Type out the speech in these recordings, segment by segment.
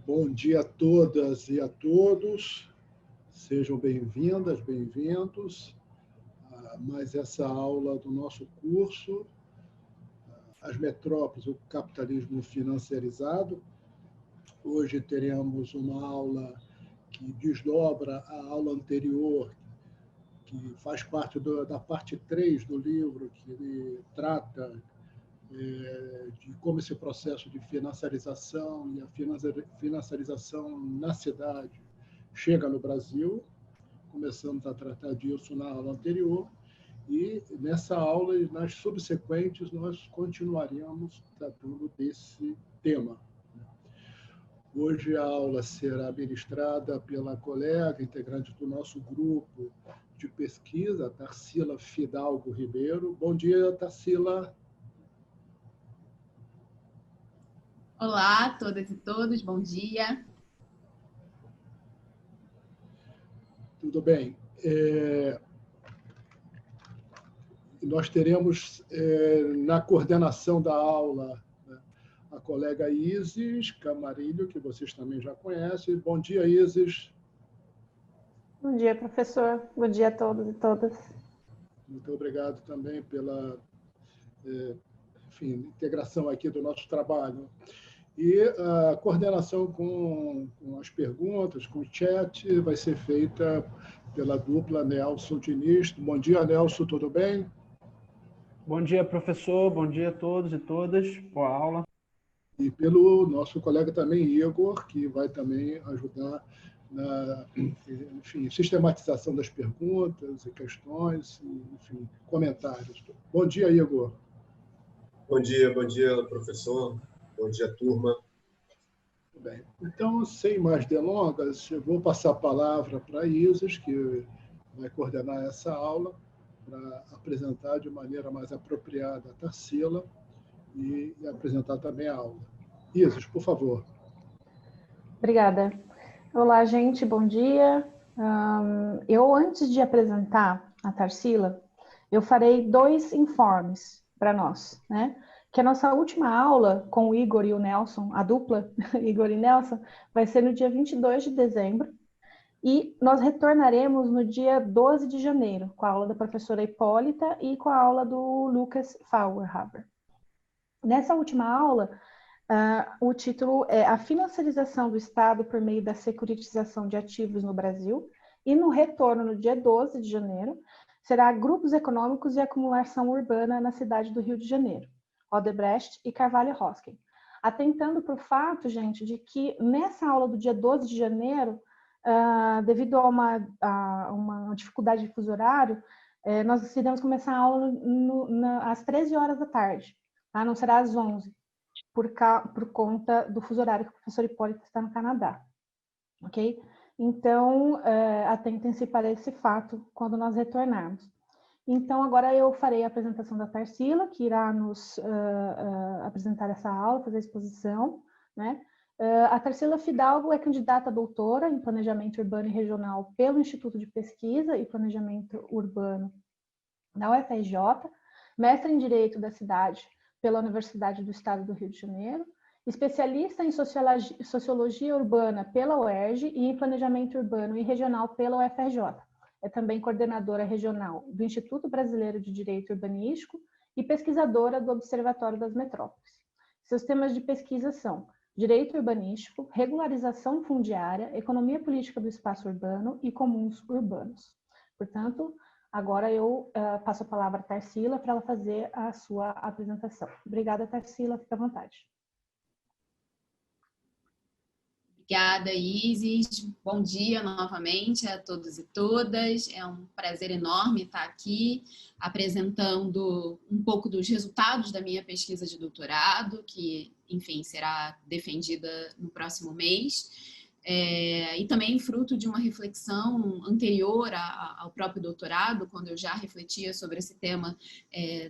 Bom dia a todas e a todos, sejam bem-vindas, bem-vindos a mais essa aula do nosso curso, As Metrópoles, o Capitalismo Financiarizado. Hoje teremos uma aula que desdobra a aula anterior, que faz parte da parte 3 do livro, que ele trata de como esse processo de financiarização e a financiarização na cidade chega no Brasil. Começamos a tratar disso na aula anterior e nessa aula e nas subsequentes nós continuaremos tratando desse tema. Hoje a aula será ministrada pela colega integrante do nosso grupo de pesquisa, Tarsila Fidalgo Ribeiro. Bom dia, Tarsila. Olá a todas e todos, bom dia. Tudo bem. Nós teremos na coordenação da aula a colega Isis Camarilho, que vocês também já conhecem. Bom dia, Isis. Bom dia, professor. Bom dia a todos e todas. Muito obrigado também pela integração aqui do nosso trabalho. E a coordenação com as perguntas, com o chat, vai ser feita pela dupla Nelson Diniz. Bom dia, Nelson, tudo bem? Bom dia, professor. Bom dia a todos e todas. Boa aula. E pelo nosso colega também, Igor, que vai também ajudar na sistematização das perguntas e questões, comentários. Bom dia, Igor. Bom dia, professor. Bom dia, turma. Bem, então, sem mais delongas, eu vou passar a palavra para a Isis, que vai coordenar essa aula, para apresentar de maneira mais apropriada a Tarsila e apresentar também a aula. Isis, por favor. Obrigada. Olá, gente, bom dia. Eu, antes de apresentar a Tarsila, eu farei 2 informes para nós, né? Que a nossa última aula com o Igor e o Nelson, a dupla Igor e Nelson, vai ser no dia 22 de dezembro e nós retornaremos no dia 12 de janeiro, com a aula da professora Hipólita e com a aula do Lucas Fauerhaber. Nessa última aula, o título é A Financiarização do Estado por meio da Securitização de Ativos no Brasil, e no retorno, no dia 12 de janeiro, será Grupos Econômicos e Acumulação Urbana na cidade do Rio de Janeiro, Odebrecht e Carvalho Hosking. Atentando para o fato, gente, de que nessa aula do dia 12 de janeiro, devido a uma dificuldade de fuso horário, nós decidimos começar a aula às 13 horas da tarde, tá? Não será às 11, por conta do fuso horário que o professor Hipólito está no Canadá, ok? Então, atentem-se para esse fato quando nós retornarmos. Então, agora eu farei a apresentação da Tarsila, que irá nos apresentar essa aula, fazer a exposição, né? A Tarsila Fidalgo é candidata a doutora em Planejamento Urbano e Regional pelo Instituto de Pesquisa e Planejamento Urbano da UFRJ, mestre em Direito da Cidade pela Universidade do Estado do Rio de Janeiro, especialista em Sociologia Urbana pela UERJ e em Planejamento Urbano e Regional pela UFRJ. É também coordenadora regional do Instituto Brasileiro de Direito Urbanístico e pesquisadora do Observatório das Metrópoles. Seus temas de pesquisa são direito urbanístico, regularização fundiária, economia política do espaço urbano e comuns urbanos. Portanto, agora eu passo a palavra à Tarsila para ela fazer a sua apresentação. Obrigada, Tarsila, fica à vontade. Obrigada, Isis. Bom dia novamente a todos e todas. É um prazer enorme estar aqui apresentando um pouco dos resultados da minha pesquisa de doutorado, que, enfim, será defendida no próximo mês. E também fruto de uma reflexão anterior ao próprio doutorado, quando eu já refletia sobre esse tema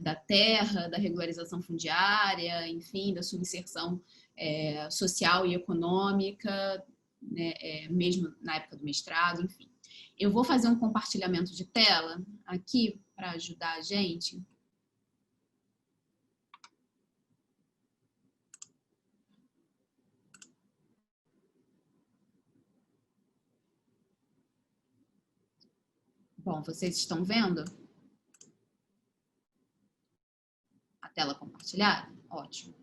da terra, da regularização fundiária, enfim, da sua inserção social e econômica, né, mesmo na época do mestrado, enfim. Eu vou fazer um compartilhamento de tela aqui para ajudar a gente. Bom, vocês estão vendo a tela compartilhada? Ótimo.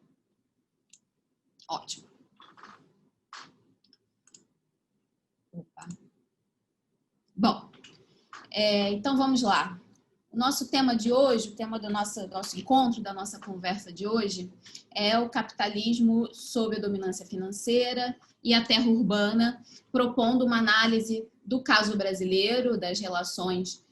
Ótimo. Opa. Bom, então vamos lá. O nosso tema de hoje, o tema do nosso encontro, da nossa conversa de hoje, é o capitalismo sob a dominância financeira e a terra urbana, propondo uma análise do caso brasileiro, das relações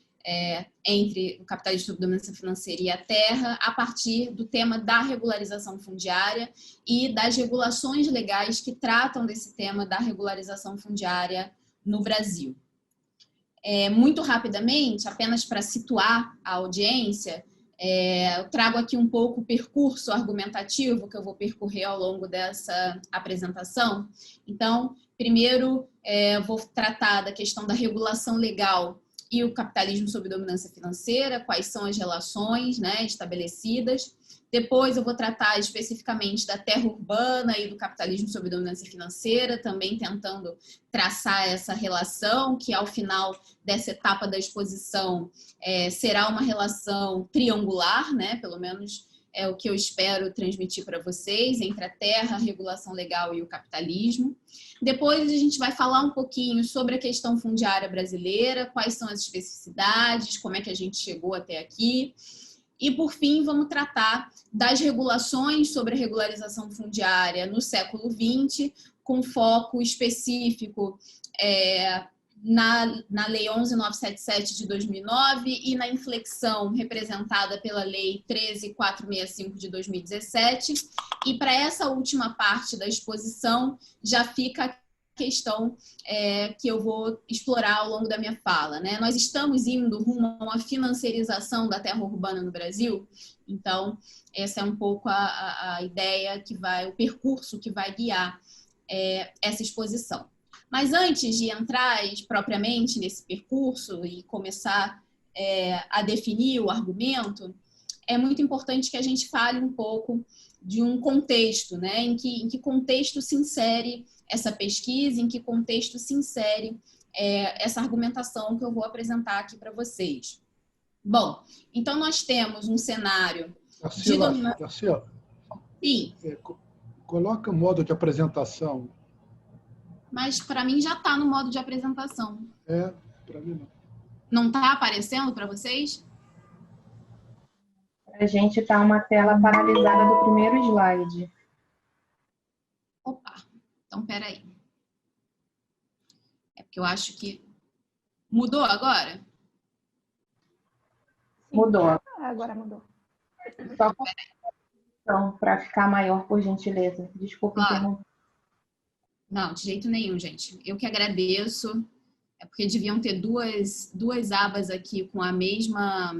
entre o capitalismo sob dominância financeira e a terra, a partir do tema da regularização fundiária e das regulações legais que tratam desse tema da regularização fundiária no Brasil. Muito rapidamente, apenas para situar a audiência, eu trago aqui um pouco o percurso argumentativo que eu vou percorrer ao longo dessa apresentação. Então, primeiro, vou tratar da questão da regulação legal e o capitalismo sob dominância financeira, quais são as relações, né, estabelecidas. Depois eu vou tratar especificamente da terra urbana e do capitalismo sob dominância financeira, também tentando traçar essa relação, que ao final dessa etapa da exposição será uma relação triangular, né? Pelo menos é o que eu espero transmitir para vocês, entre a terra, a regulação legal e o capitalismo. Depois a gente vai falar um pouquinho sobre a questão fundiária brasileira, quais são as especificidades, como é que a gente chegou até aqui. E, por fim, vamos tratar das regulações sobre a regularização fundiária no século XX, com foco específico na Lei 11.977 de 2009 e na inflexão representada pela Lei 13.465 de 2017. E, para essa última parte da exposição, já fica a questão que eu vou explorar ao longo da minha fala, né? Nós estamos indo rumo a uma financiarização da terra urbana no Brasil, então essa é um pouco a ideia o percurso que vai guiar essa exposição. Mas antes de entrar propriamente nesse percurso e começar a definir o argumento, é muito importante que a gente fale um pouco de um contexto, né? Em que contexto se insere essa pesquisa, em que contexto se insere essa argumentação que eu vou apresentar aqui para vocês. Bom, então nós temos um cenário de dominação. Tarsila, sim. Coloca o modo de apresentação. Mas para mim já está no modo de apresentação. Para mim não. Não está aparecendo para vocês? A gente está uma tela paralisada do primeiro slide. Opa, então peraí. É porque eu acho que mudou agora? Mudou. Agora mudou. Só então, para ficar maior, por gentileza. Desculpa interromper. Não, de jeito nenhum, gente. Eu que agradeço. É porque deviam ter duas abas aqui com a mesma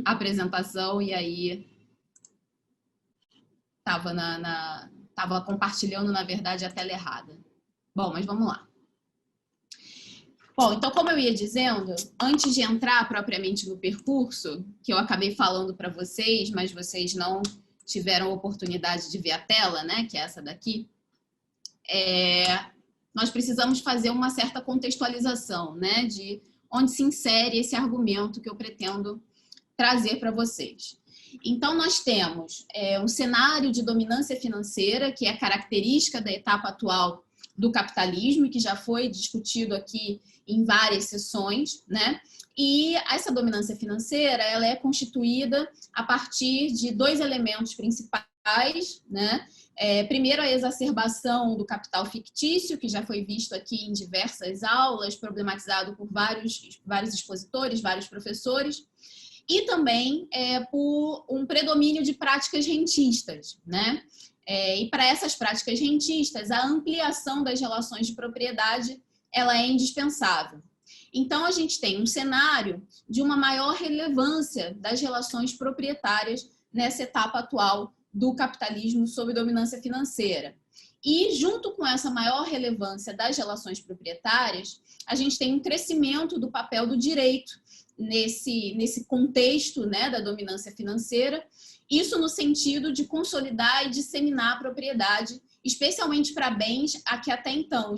apresentação e aí estava compartilhando, na verdade, a tela errada. Bom, mas vamos lá. Bom, então, como eu ia dizendo, antes de entrar propriamente no percurso, que eu acabei falando para vocês, mas vocês não tiveram oportunidade de ver a tela, né, que é essa daqui, nós precisamos fazer uma certa contextualização, né, de onde se insere esse argumento que eu pretendo trazer para vocês. Então, nós temos um cenário de dominância financeira, que é característica da etapa atual do capitalismo e que já foi discutido aqui em várias sessões, né? E essa dominância financeira, ela é constituída a partir de dois elementos principais, né? Primeiro, a exacerbação do capital fictício, que já foi visto aqui em diversas aulas, problematizado por vários expositores, vários professores, e também por um predomínio de práticas rentistas, né? E para essas práticas rentistas, a ampliação das relações de propriedade ela é indispensável. Então, a gente tem um cenário de uma maior relevância das relações proprietárias nessa etapa atual do capitalismo sob dominância financeira. E, junto com essa maior relevância das relações proprietárias, a gente tem um crescimento do papel do direito nesse contexto, né, da dominância financeira, isso no sentido de consolidar e disseminar a propriedade especialmente para bens a que até então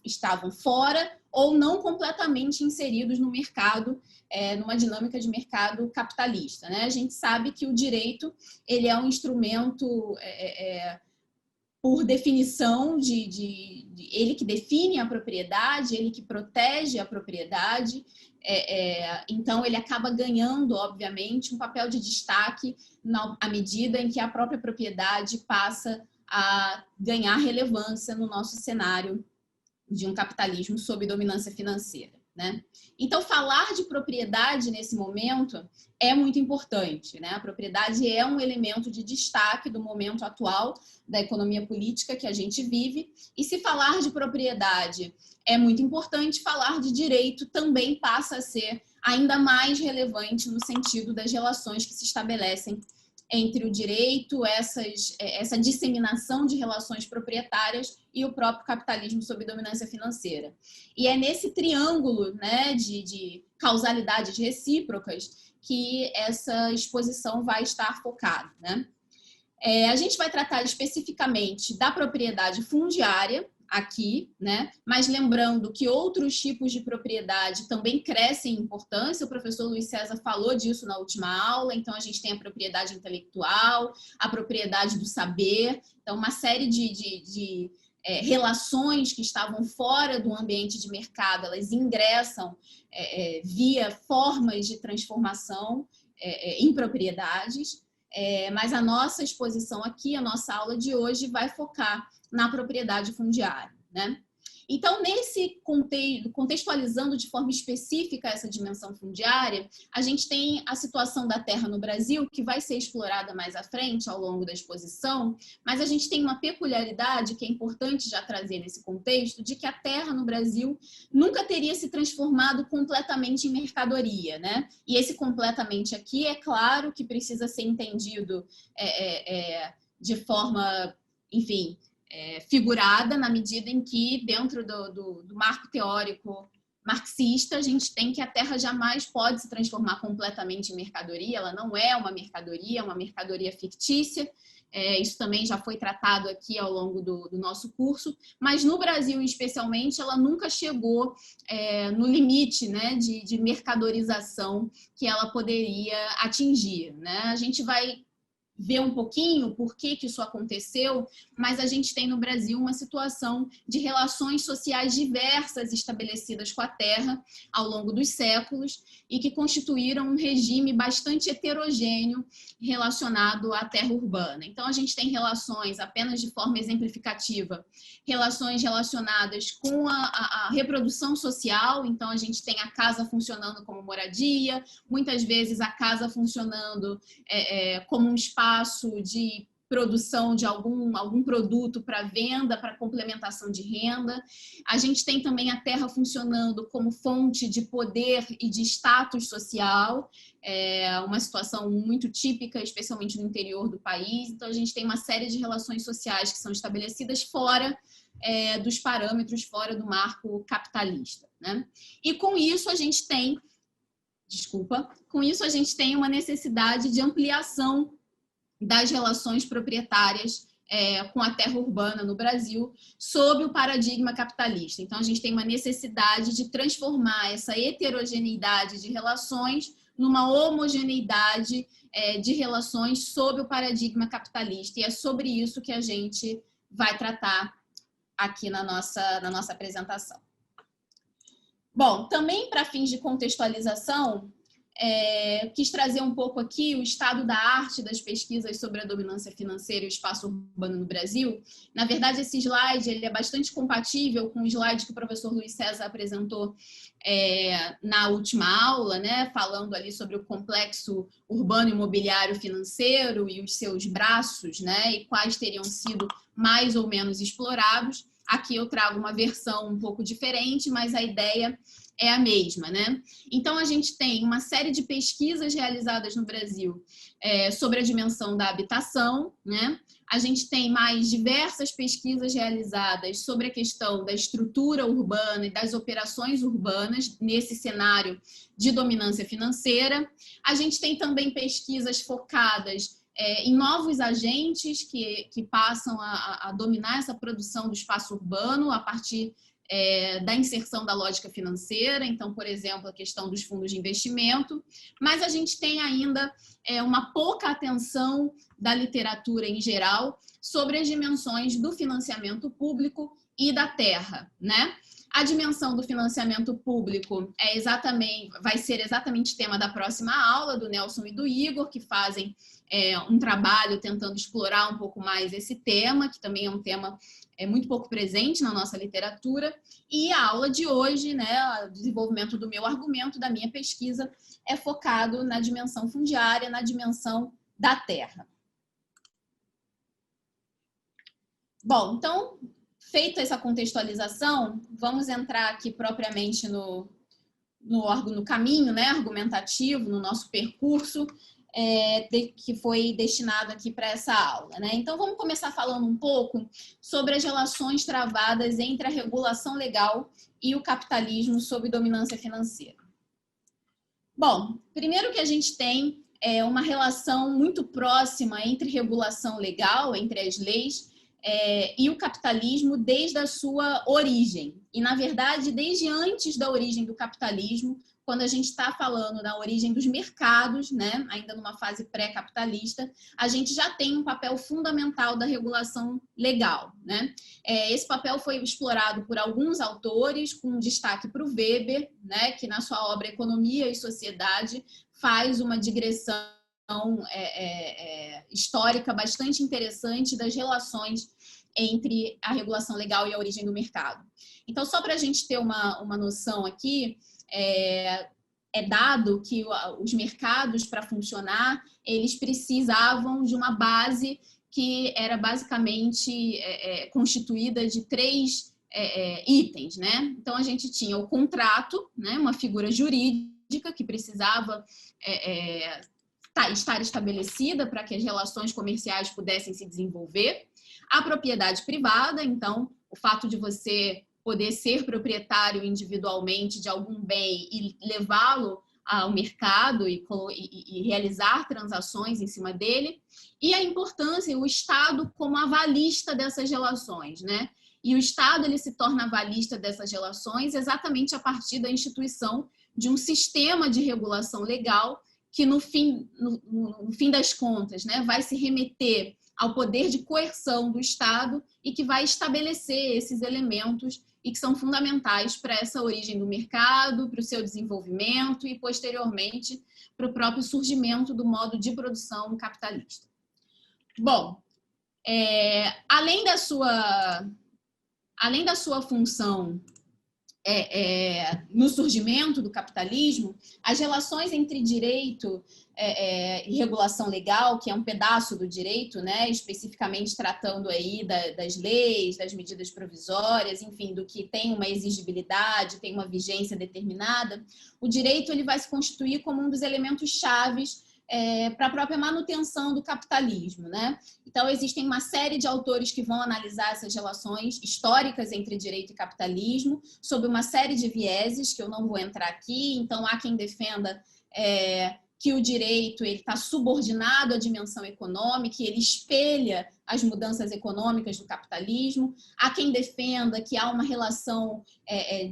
estavam fora ou não completamente inseridos no mercado, numa dinâmica de mercado capitalista, né? A gente sabe que o direito ele é um instrumento, por definição, ele que define a propriedade, ele que protege a propriedade, então ele acaba ganhando, obviamente, um papel de destaque à medida em que a própria propriedade passa a ganhar relevância no nosso cenário de um capitalismo sob dominância financeira, né? Então, falar de propriedade nesse momento é muito importante, né? A propriedade é um elemento de destaque do momento atual da economia política que a gente vive, e se falar de propriedade é muito importante, falar de direito também passa a ser ainda mais relevante no sentido das relações que se estabelecem entre o direito, essa disseminação de relações proprietárias e o próprio capitalismo sob dominância financeira. E é nesse triângulo, né, de causalidades recíprocas que essa exposição vai estar focada, né? A gente vai tratar especificamente da propriedade fundiária aqui, né? Mas lembrando que outros tipos de propriedade também crescem em importância. O professor Luiz César falou disso na última aula. Então, a gente tem a propriedade intelectual, a propriedade do saber. Então, uma série de relações que estavam fora do ambiente de mercado, elas ingressam via formas de transformação em propriedades. Mas a nossa exposição aqui, a nossa aula de hoje, vai focar na propriedade fundiária, né? Então, nesse contexto, contextualizando de forma específica essa dimensão fundiária, a gente tem a situação da terra no Brasil, que vai ser explorada mais à frente, ao longo da exposição, mas a gente tem uma peculiaridade que é importante já trazer nesse contexto, de que a terra no Brasil nunca teria se transformado completamente em mercadoria, né? E esse completamente aqui, é claro que precisa ser entendido de forma, enfim, figurada, na medida em que, dentro do marco teórico marxista, a gente tem que a terra jamais pode se transformar completamente em mercadoria, ela não é uma mercadoria fictícia. Isso também já foi tratado aqui ao longo do nosso curso, mas no Brasil, especialmente, ela nunca chegou no limite, né, de mercadorização que ela poderia atingir, né? A gente vai ver um pouquinho por que isso aconteceu, mas a gente tem no Brasil uma situação de relações sociais diversas estabelecidas com a terra ao longo dos séculos e que constituíram um regime bastante heterogêneo relacionado à terra urbana. Então, a gente tem relações, apenas de forma exemplificativa, relações relacionadas com a reprodução social. Então, a gente tem a casa funcionando como moradia, muitas vezes a casa funcionando como um espaço de produção de algum produto para venda, para complementação de renda. A gente tem também a terra funcionando como fonte de poder e de status social, uma situação muito típica, especialmente no interior do país. Então, a gente tem uma série de relações sociais que são estabelecidas fora dos parâmetros, fora do marco capitalista, né? E com isso a gente tem, uma necessidade de ampliação das relações proprietárias com a terra urbana no Brasil, sob o paradigma capitalista. Então, a gente tem uma necessidade de transformar essa heterogeneidade de relações numa homogeneidade de relações sob o paradigma capitalista. E é sobre isso que a gente vai tratar aqui na nossa apresentação. Bom, também para fins de contextualização, quis trazer um pouco aqui o estado da arte das pesquisas sobre a dominância financeira e o espaço urbano no Brasil. Na verdade, esse slide ele é bastante compatível com o slide que o professor Luiz César apresentou na última aula, né, falando ali sobre o complexo urbano imobiliário financeiro e os seus braços, né, e quais teriam sido mais ou menos explorados. Aqui eu trago uma versão um pouco diferente, mas a ideia é a mesma, né? Então, a gente tem uma série de pesquisas realizadas no Brasil sobre a dimensão da habitação, né? A gente tem mais diversas pesquisas realizadas sobre a questão da estrutura urbana e das operações urbanas nesse cenário de dominância financeira. A gente tem também pesquisas focadas em novos agentes que passam a dominar essa produção do espaço urbano a partir da inserção da lógica financeira, então, por exemplo, a questão dos fundos de investimento, mas a gente tem ainda uma pouca atenção da literatura em geral sobre as dimensões do financiamento público e da terra, né? A dimensão do financiamento público vai ser exatamente tema da próxima aula, do Nelson e do Igor, que fazem um trabalho tentando explorar um pouco mais esse tema, que também é um tema muito pouco presente na nossa literatura. E a aula de hoje, né, o desenvolvimento do meu argumento, da minha pesquisa, é focado na dimensão fundiária, na dimensão da terra. Bom, então, feita essa contextualização, vamos entrar aqui propriamente no caminho, né, argumentativo, no nosso percurso, que foi destinado aqui para essa aula, né? Então, vamos começar falando um pouco sobre as relações travadas entre a regulação legal e o capitalismo sob dominância financeira. Bom, primeiro que a gente tem uma relação muito próxima entre regulação legal, entre as leis, e o capitalismo desde a sua origem. E, na verdade, desde antes da origem do capitalismo, quando a gente está falando da origem dos mercados, né, ainda numa fase pré-capitalista, a gente já tem um papel fundamental da regulação legal, né? Esse papel foi explorado por alguns autores, com destaque para o Weber, né, que na sua obra Economia e Sociedade faz uma digressão histórica bastante interessante das relações entre a regulação legal e a origem do mercado. Então, só para a gente ter uma noção aqui, é dado que os mercados, para funcionar, eles precisavam de uma base que era basicamente constituída de 3 itens, né? Então, a gente tinha o contrato, né, uma figura jurídica que precisava estar estabelecida para que as relações comerciais pudessem se desenvolver. A propriedade privada, então, o fato de você poder ser proprietário individualmente de algum bem e levá-lo ao mercado e realizar transações em cima dele. E a importância, o Estado como avalista dessas relações, né? E o Estado ele se torna avalista dessas relações exatamente a partir da instituição de um sistema de regulação legal que, no fim das contas, né, vai se remeter ao poder de coerção do Estado e que vai estabelecer esses elementos e que são fundamentais para essa origem do mercado, para o seu desenvolvimento e, posteriormente, para o próprio surgimento do modo de produção capitalista. Bom, além da sua função no surgimento do capitalismo, as relações entre direito e regulação legal, que é um pedaço do direito, né, especificamente tratando aí das leis, das medidas provisórias, enfim, do que tem uma exigibilidade, tem uma vigência determinada, o direito ele vai se constituir como um dos elementos chaves para a própria manutenção do capitalismo, né? Então, existem uma série de autores que vão analisar essas relações históricas entre direito e capitalismo, sob uma série de vieses, que eu não vou entrar aqui. Então, há quem defenda que o direito está subordinado à dimensão econômica e ele espelha as mudanças econômicas do capitalismo. Há quem defenda que há uma relação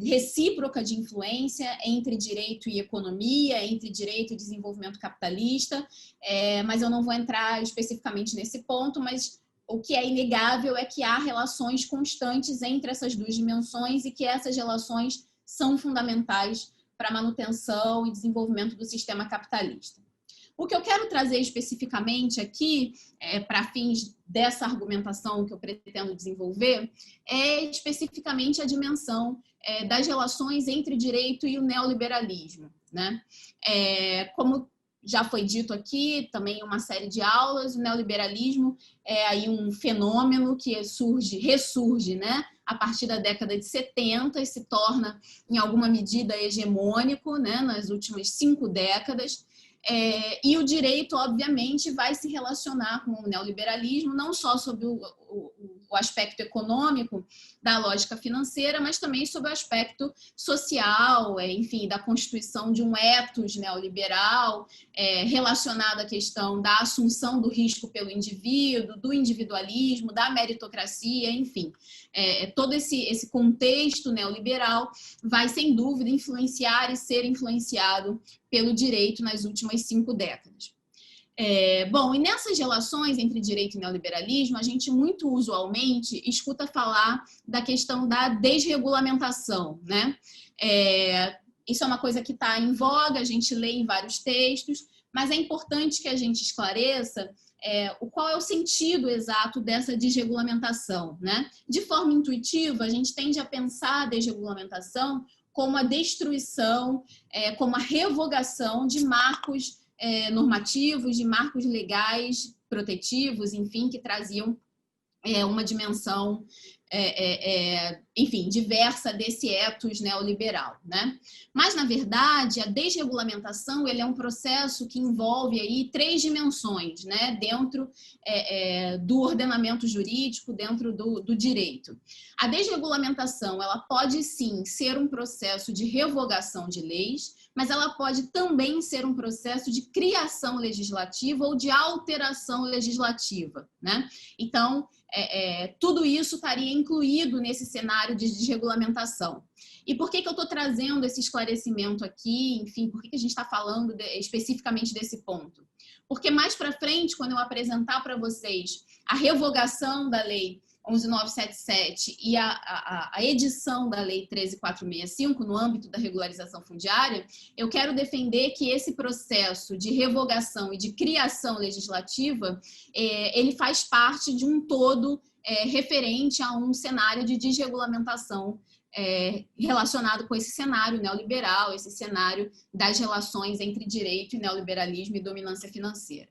recíproca de influência entre direito e economia, entre direito e desenvolvimento capitalista, mas eu não vou entrar especificamente nesse ponto, mas o que é inegável é que há relações constantes entre essas duas dimensões e que essas relações são fundamentais para a manutenção e desenvolvimento do sistema capitalista. O que eu quero trazer especificamente aqui, para fins dessa argumentação que eu pretendo desenvolver, é especificamente a dimensão das relações entre direito e o neoliberalismo, né? Como já foi dito aqui, também em uma série de aulas, o neoliberalismo é aí um fenômeno que ressurge, né, a partir da década de 70 e se torna, em alguma medida, hegemônico, né, nas últimas 5 décadas. E o direito, obviamente, vai se relacionar com o neoliberalismo, não só sob o o aspecto econômico da lógica financeira, mas também sobre o aspecto social, enfim, da constituição de um ethos neoliberal relacionado à questão da assunção do risco pelo indivíduo, do individualismo, da meritocracia, enfim. Todo esse contexto neoliberal vai, sem dúvida, influenciar e ser influenciado pelo direito nas últimas 5 décadas. Bom, e nessas relações entre direito e neoliberalismo, a gente muito usualmente escuta falar da questão da desregulamentação, né? Isso é uma coisa que está em voga, a gente lê em vários textos, mas é importante que a gente esclareça qual é o sentido exato dessa desregulamentação, né? De forma intuitiva, a gente tende a pensar a desregulamentação como a destruição, como a revogação de marcos normativos, de marcos legais protetivos, enfim, que traziam uma dimensão, enfim, diversa desse ethos neoliberal, né? Mas, na verdade, a desregulamentação ele é um processo que envolve aí 3 dimensões, né? Dentro do ordenamento jurídico, dentro do direito. A desregulamentação, ela pode, sim, ser um processo de revogação de leis, mas ela pode também ser um processo de criação legislativa ou de alteração legislativa, né? Então, tudo isso estaria incluído nesse cenário de desregulamentação. E por que eu estou trazendo esse esclarecimento aqui? Enfim, por que a gente está falando especificamente desse ponto? Porque mais para frente, quando eu apresentar para vocês a revogação da Lei 11.977 e a edição da Lei 13.465 no âmbito da regularização fundiária, eu quero defender que esse processo de revogação e de criação legislativa, ele faz parte de um todo referente a um cenário de desregulamentação relacionado com esse cenário neoliberal, esse cenário das relações entre direito e neoliberalismo e dominância financeira.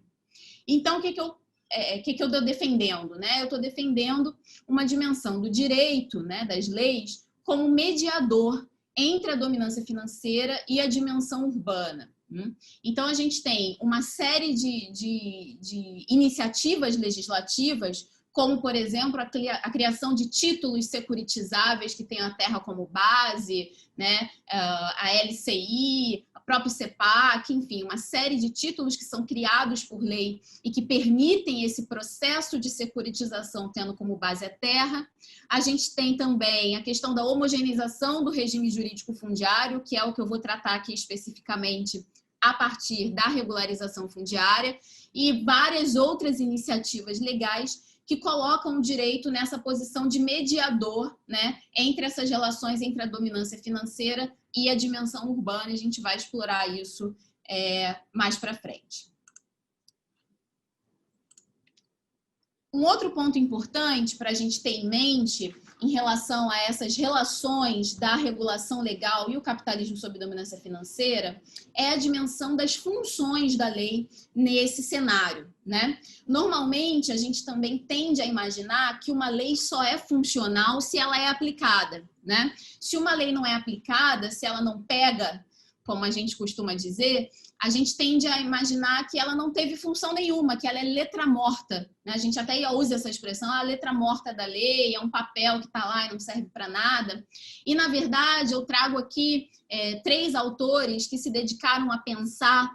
Então, o que eu estou defendendo, né? Eu estou defendendo uma dimensão do direito, né, das leis, como mediador entre a dominância financeira e a dimensão urbana. Então, a gente tem uma série de iniciativas legislativas, como, por exemplo, a criação de títulos securitizáveis que tenham a terra como base, né? A LCI, o próprio CEPAC, enfim, uma série de títulos que são criados por lei e que permitem esse processo de securitização tendo como base a terra. A gente tem também a questão da homogeneização do regime jurídico fundiário, que é o que eu vou tratar aqui especificamente a partir da regularização fundiária, e várias outras iniciativas legais que colocam o direito nessa posição de mediador, né, entre essas relações entre a dominância financeira e a dimensão urbana. A gente vai explorar isso mais para frente. Um outro ponto importante para a gente ter em mente em relação a essas relações da regulação legal e o capitalismo sob dominância financeira é a dimensão das funções da lei nesse cenário, né? Normalmente, a gente também tende a imaginar que uma lei só é funcional se ela é aplicada, né? Se uma lei não é aplicada, se ela não pega, como a gente costuma dizer, a gente tende a imaginar que ela não teve função nenhuma, que ela é letra morta, né? A gente até usa essa expressão, a letra morta da lei, é um papel que está lá e não serve para nada. E, na verdade, eu trago aqui 3 autores que se dedicaram a pensar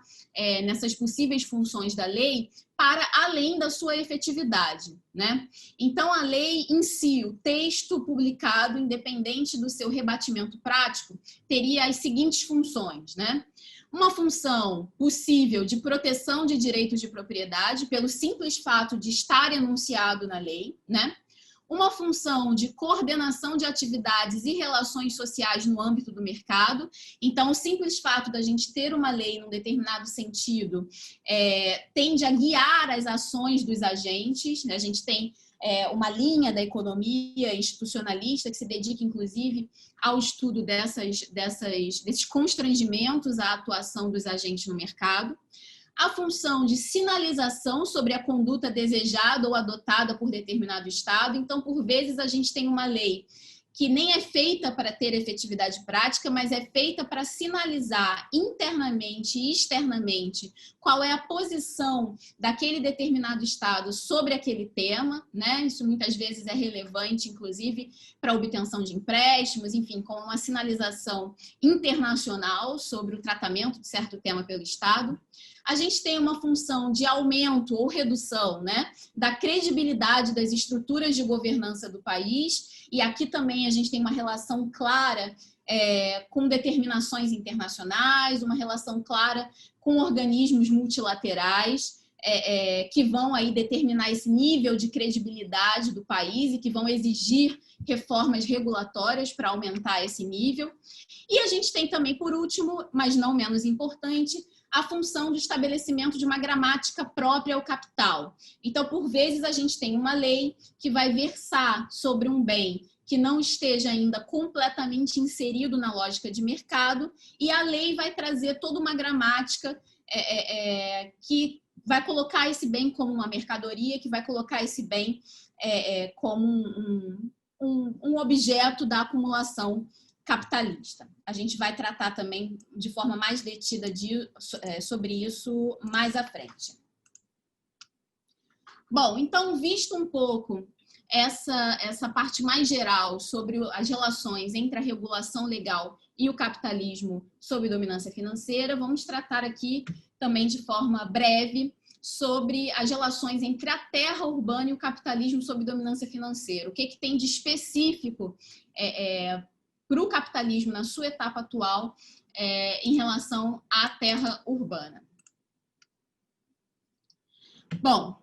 nessas possíveis funções da lei para além da sua efetividade, né? Então, a lei em si, o texto publicado, independente do seu rebatimento prático, teria as seguintes funções, né? Uma função possível de proteção de direitos de propriedade pelo simples fato de estar enunciado na lei, né? Uma função de coordenação de atividades e relações sociais no âmbito do mercado. Então, o simples fato da gente ter uma lei num determinado sentido tende a guiar as ações dos agentes, né? A gente tem uma linha da economia institucionalista que se dedica, inclusive, ao estudo desses constrangimentos à atuação dos agentes no mercado. A função de sinalização sobre a conduta desejada ou adotada por determinado Estado. Então, por vezes, a gente tem uma lei que nem é feita para ter efetividade prática, mas é feita para sinalizar internamente e externamente qual é a posição daquele determinado Estado sobre aquele tema, né? Isso muitas vezes é relevante, inclusive, para a obtenção de empréstimos, enfim, com uma sinalização internacional sobre o tratamento de certo tema pelo Estado. A gente tem uma função de aumento ou redução, né, da credibilidade das estruturas de governança do país, e aqui também a gente tem uma relação clara com determinações internacionais, uma relação clara com organismos multilaterais, que vão aí determinar esse nível de credibilidade do país e que vão exigir reformas regulatórias para aumentar esse nível. E a gente tem também, por último, mas não menos importante, a função do estabelecimento de uma gramática própria ao capital. Então, por vezes, a gente tem uma lei que vai versar sobre um bem que não esteja ainda completamente inserido na lógica de mercado, e a lei vai trazer toda uma gramática que vai colocar esse bem como uma mercadoria, que vai colocar esse bem como um objeto da acumulação capitalista. A gente vai tratar também de forma mais detida sobre isso mais à frente. Bom, então, visto um pouco essa parte mais geral sobre as relações entre a regulação legal e o capitalismo sob dominância financeira, vamos tratar aqui também de forma breve sobre as relações entre a terra urbana e o capitalismo sob dominância financeira. O que tem de específico para o capitalismo na sua etapa atual em relação à terra urbana. Bom,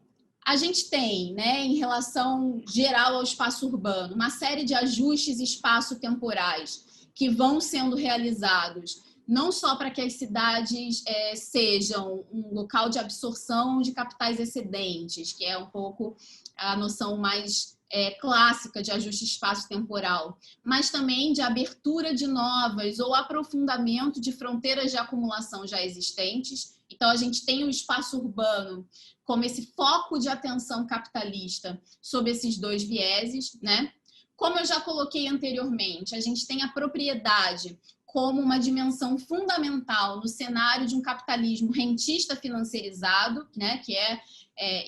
a gente tem, né, em relação geral ao espaço urbano, uma série de ajustes espaço-temporais que vão sendo realizados não só para que as cidades sejam um local de absorção de capitais excedentes, que é um pouco a noção mais clássica de ajuste espaço-temporal, mas também de abertura de novas ou aprofundamento de fronteiras de acumulação já existentes. Então, a gente tem o espaço urbano como esse foco de atenção capitalista sob esses dois vieses, né? Como eu já coloquei anteriormente, a gente tem a propriedade como uma dimensão fundamental no cenário de um capitalismo rentista financeirizado, né, que é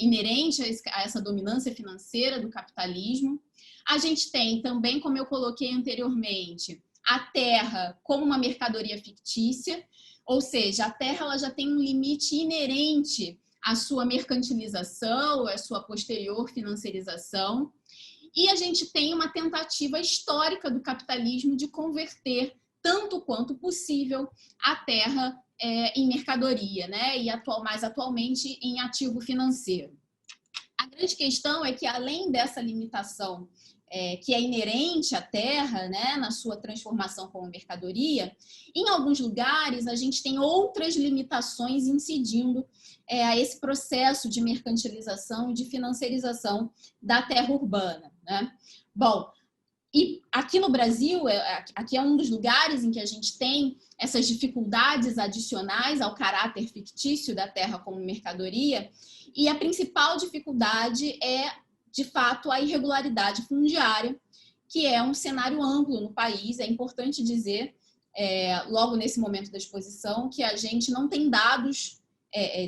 inerente a essa dominância financeira do capitalismo. A gente tem também, como eu coloquei anteriormente, a terra como uma mercadoria fictícia, ou seja, a terra ela já tem um limite inerente à sua mercantilização, à sua posterior financiarização. E a gente tem uma tentativa histórica do capitalismo de converter tanto quanto possível a terra em mercadoria, né? E mais atualmente em ativo financeiro. A grande questão é que, além dessa limitação que é inerente à terra, né, na sua transformação como mercadoria, em alguns lugares a gente tem outras limitações incidindo a esse processo de mercantilização e de financiarização da terra urbana, né? Bom, e aqui no Brasil, aqui é um dos lugares em que a gente tem essas dificuldades adicionais ao caráter fictício da terra como mercadoria, e a principal dificuldade é, de fato, a irregularidade fundiária, que é um cenário amplo no país. É importante dizer, logo nesse momento da exposição, que a gente não tem dados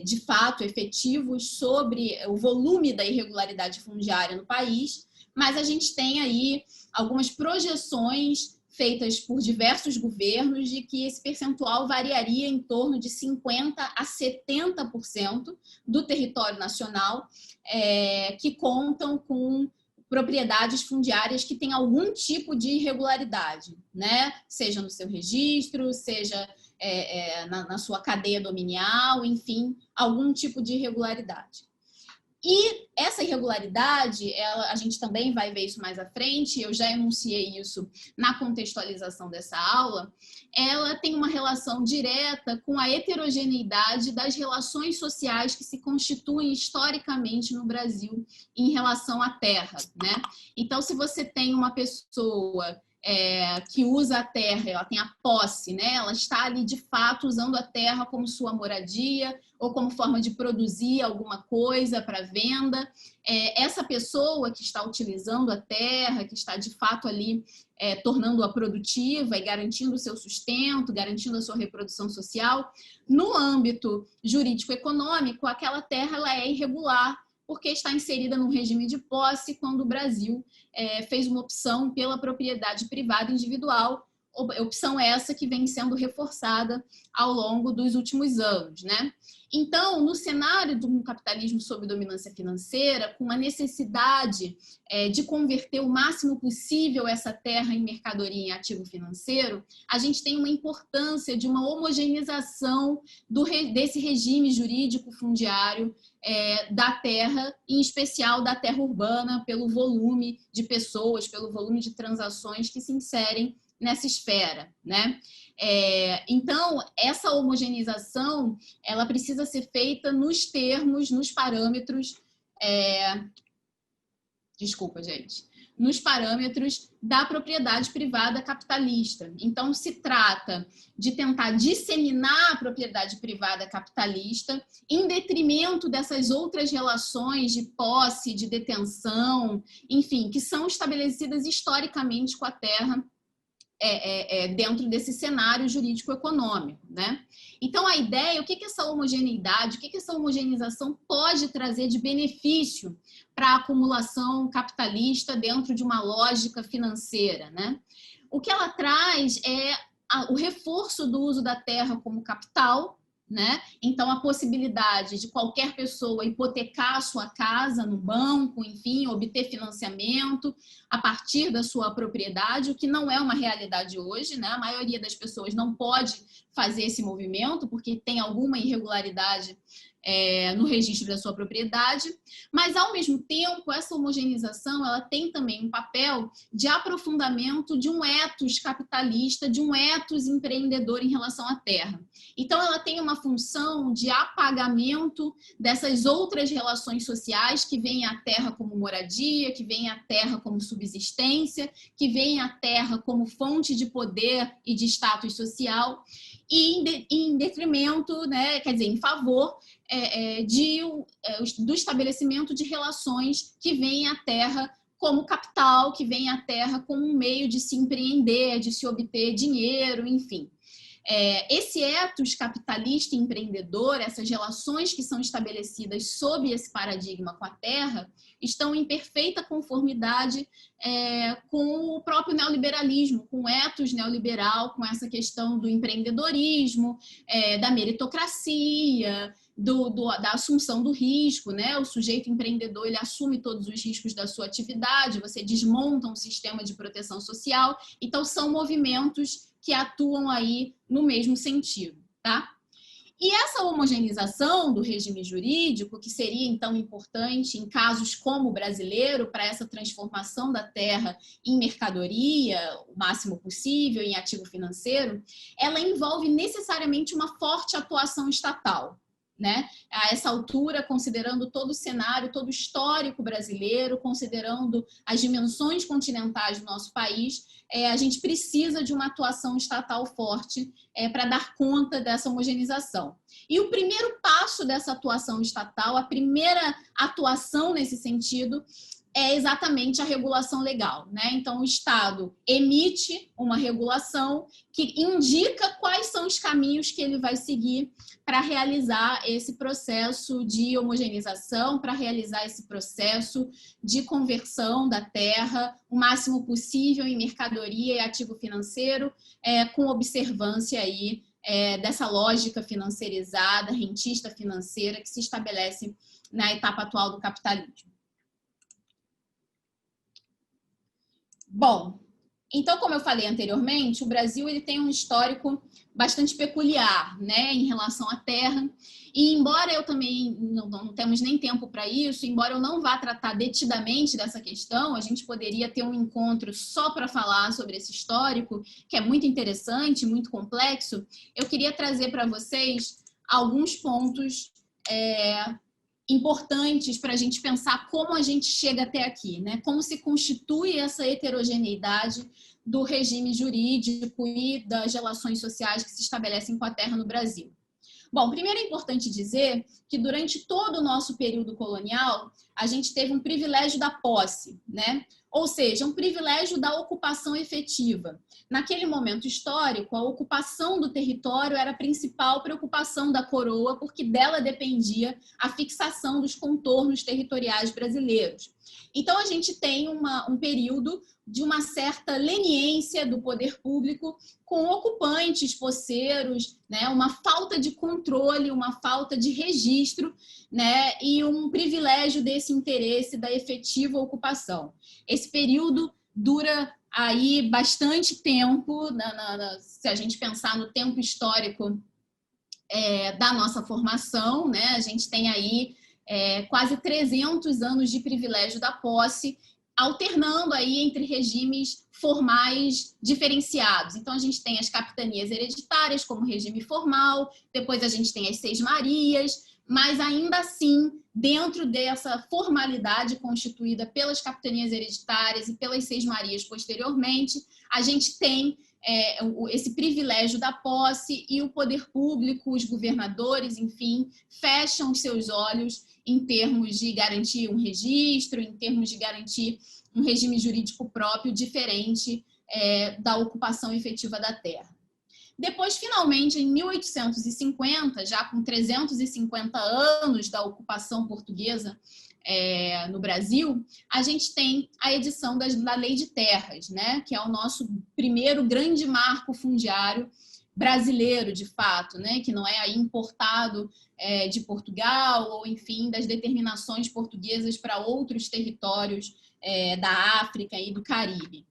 de fato efetivos sobre o volume da irregularidade fundiária no país, mas a gente tem aí algumas projeções feitas por diversos governos de que esse percentual variaria em torno de 50% a 70% do território nacional que contam com propriedades fundiárias que têm algum tipo de irregularidade, né? Seja no seu registro, seja na sua cadeia dominial, enfim, algum tipo de irregularidade. E essa irregularidade, a gente também vai ver isso mais à frente, eu já enunciei isso na contextualização dessa aula, ela tem uma relação direta com a heterogeneidade das relações sociais que se constituem historicamente no Brasil em relação à terra, né? Então, se você tem uma pessoa que usa a terra, ela tem a posse, né? Ela está ali de fato usando a terra como sua moradia ou como forma de produzir alguma coisa para venda. Essa pessoa que está utilizando a terra, que está de fato ali tornando-a produtiva e garantindo o seu sustento, garantindo a sua reprodução social, no âmbito jurídico-econômico, aquela terra ela é irregular, porque está inserida num regime de posse quando o Brasil fez uma opção pela propriedade privada individual, opção essa que vem sendo reforçada ao longo dos últimos anos, né? Então, no cenário de um capitalismo sob dominância financeira, com a necessidade de converter o máximo possível essa terra em mercadoria em ativo financeiro, a gente tem uma importância de uma homogeneização desse regime jurídico fundiário da terra, em especial da terra urbana, pelo volume de pessoas, pelo volume de transações que se inserem nessa esfera, né? Então, essa homogeneização, ela precisa ser feita nos termos, nos parâmetros, desculpa, gente, nos parâmetros da propriedade privada capitalista. Então, se trata de tentar disseminar a propriedade privada capitalista em detrimento dessas outras relações de posse, de detenção, enfim, que são estabelecidas historicamente com a terra dentro desse cenário jurídico-econômico, né? Então, a ideia, o que essa homogeneidade, o que essa homogeneização pode trazer de benefício para a acumulação capitalista dentro de uma lógica financeira, né? O que ela traz é o reforço do uso da terra como capital, né? Então, a possibilidade de qualquer pessoa hipotecar a sua casa no banco, enfim, obter financiamento a partir da sua propriedade, o que não é uma realidade hoje, né? A maioria das pessoas não pode fazer esse movimento porque tem alguma irregularidade no registro da sua propriedade, mas, ao mesmo tempo, essa homogeneização ela tem também um papel de aprofundamento de um ethos capitalista, de um ethos empreendedor em relação à terra. Então, ela tem uma função de apagamento dessas outras relações sociais que veem a terra como moradia, que veem a terra como subsistência, que veem a terra como fonte de poder e de status social, e em detrimento, né, quer dizer, em favor do estabelecimento de relações que veem a terra como capital, que veem a terra como um meio de se empreender, de se obter dinheiro, enfim. Esse ethos capitalista e empreendedor, essas relações que são estabelecidas sob esse paradigma com a terra, estão em perfeita conformidade com o próprio neoliberalismo, com o ethos neoliberal, com essa questão do empreendedorismo, da meritocracia, da assunção do risco, né? O sujeito empreendedor ele assume todos os riscos da sua atividade, você desmonta um sistema de proteção social, então são movimentos que atuam aí no mesmo sentido, tá? E essa homogeneização do regime jurídico, que seria então importante em casos como o brasileiro, para essa transformação da terra em mercadoria, o máximo possível, em ativo financeiro, ela envolve necessariamente uma forte atuação estatal, né? A essa altura, considerando todo o cenário, todo o histórico brasileiro, considerando as dimensões continentais do nosso país, a gente precisa de uma atuação estatal forte para dar conta dessa homogeneização. E o primeiro passo dessa atuação estatal, a primeira atuação nesse sentido, é exatamente a regulação legal, né? Então, o Estado emite uma regulação que indica quais são os caminhos que ele vai seguir para realizar esse processo de homogeneização, para realizar esse processo de conversão da terra o máximo possível em mercadoria e ativo financeiro, com observância aí dessa lógica financeirizada, rentista financeira que se estabelece na etapa atual do capitalismo. Bom, então, como eu falei anteriormente, o Brasil ele tem um histórico bastante peculiar, né, em relação à terra. E embora eu também, não temos nem tempo para isso, embora eu não vá tratar detidamente dessa questão, a gente poderia ter um encontro só para falar sobre esse histórico, que é muito interessante, muito complexo. Eu queria trazer para vocês alguns pontos importantes para a gente pensar como a gente chega até aqui, né? Como se constitui essa heterogeneidade do regime jurídico e das relações sociais que se estabelecem com a terra no Brasil. Bom, primeiro é importante dizer que durante todo o nosso período colonial, a gente teve um privilégio da posse, né? Ou seja, um privilégio da ocupação efetiva. Naquele momento histórico, a ocupação do território era a principal preocupação da coroa, porque dela dependia a fixação dos contornos territoriais brasileiros. Então, a gente tem um período de uma certa leniência do poder público com ocupantes, posseiros, né? Uma falta de controle, uma falta de registro, né? E um privilégio desse interesse da efetiva ocupação. Esse período dura aí bastante tempo, se a gente pensar no tempo histórico da nossa formação, né? A gente tem aí quase 300 anos de privilégio da posse, alternando aí entre regimes formais diferenciados. Então, a gente tem as capitanias hereditárias como regime formal, depois a gente tem as Seis-Marias, mas ainda assim, dentro dessa formalidade constituída pelas capitanias hereditárias e pelas Seis-Marias posteriormente, a gente tem esse privilégio da posse e o poder público, os governadores, enfim, fecham os seus olhos em termos de garantir um registro, em termos de garantir um regime jurídico próprio diferente da ocupação efetiva da terra. Depois, finalmente, em 1850, já com 350 anos da ocupação portuguesa no Brasil, a gente tem a edição da Lei de Terras, né? Que é o nosso primeiro grande marco fundiário brasileiro, de fato, né? Que não é aí importado de Portugal ou, enfim, das determinações portuguesas para outros territórios da África e do Caribe.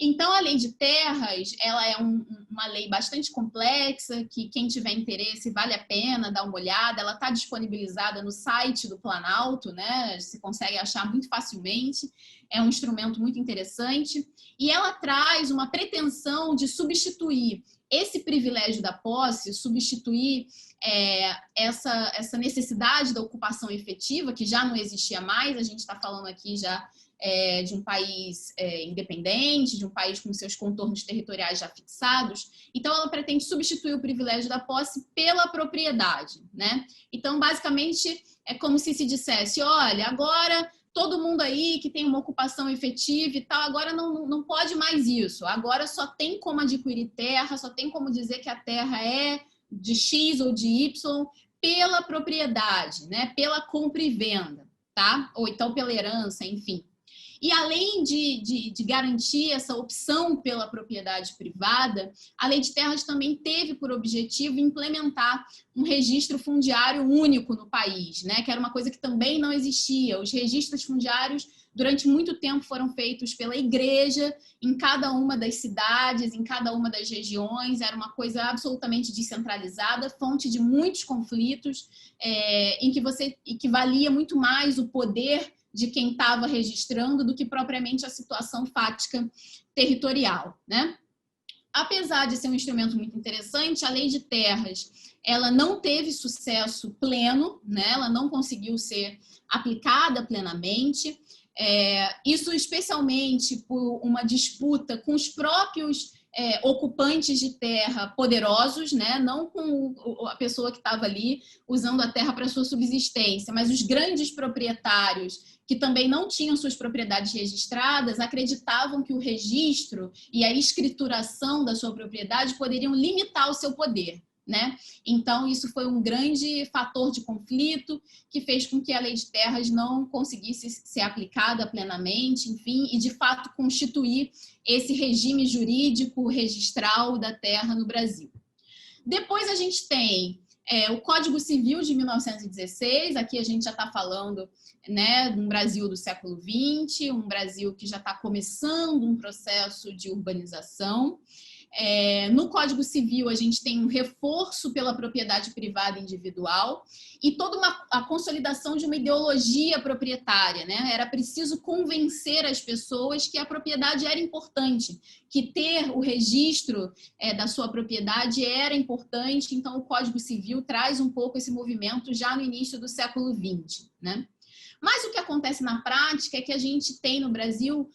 Então, a Lei de Terras, ela é uma lei bastante complexa, que quem tiver interesse vale a pena dar uma olhada. Ela está disponibilizada no site do Planalto, né? Se consegue achar muito facilmente. É um instrumento muito interessante. E ela traz uma pretensão de substituir esse privilégio da posse, substituir essa necessidade da ocupação efetiva, que já não existia mais. A gente está falando aqui já de um país independente, de um país com seus contornos territoriais já fixados. Então, ela pretende substituir o privilégio da posse pela propriedade, né? Então, basicamente, é como se dissesse, olha, agora todo mundo aí que tem uma ocupação efetiva e tal, agora não pode mais isso. Agora só tem como adquirir terra, só tem como dizer que a terra é de X ou de Y pela propriedade, né? Pela compra e venda, tá? Ou então pela herança, enfim. E além de garantir essa opção pela propriedade privada, a Lei de Terras também teve por objetivo implementar um registro fundiário único no país, né? Que era uma coisa que também não existia. Os registros fundiários, durante muito tempo, foram feitos pela igreja, em cada uma das cidades, em cada uma das regiões. Era uma coisa absolutamente descentralizada, fonte de muitos conflitos, em que valia muito mais o poder de quem estava registrando do que propriamente a situação fática territorial, né? Apesar de ser um instrumento muito interessante, a Lei de Terras, ela não teve sucesso pleno, né? Ela não conseguiu ser aplicada plenamente, isso especialmente por uma disputa com os próprios ocupantes de terra poderosos, né? Não com a pessoa que estava ali usando a terra para sua subsistência, mas os grandes proprietários que também não tinham suas propriedades registradas, acreditavam que o registro e a escrituração da sua propriedade poderiam limitar o seu poder, né? Então, isso foi um grande fator de conflito que fez com que a Lei de Terras não conseguisse ser aplicada plenamente, enfim, e de fato constituir esse regime jurídico registral da terra no Brasil. Depois a gente tem o Código Civil de 1916, aqui a gente já está falando, né, de um Brasil do século XX, um Brasil que já está começando um processo de urbanização. No Código Civil, a gente tem um reforço pela propriedade privada individual e toda a consolidação de uma ideologia proprietária, né? Era preciso convencer as pessoas que a propriedade era importante, que ter o registro da sua propriedade era importante, então o Código Civil traz um pouco esse movimento já no início do século XX, né? Mas o que acontece na prática é que a gente tem no Brasil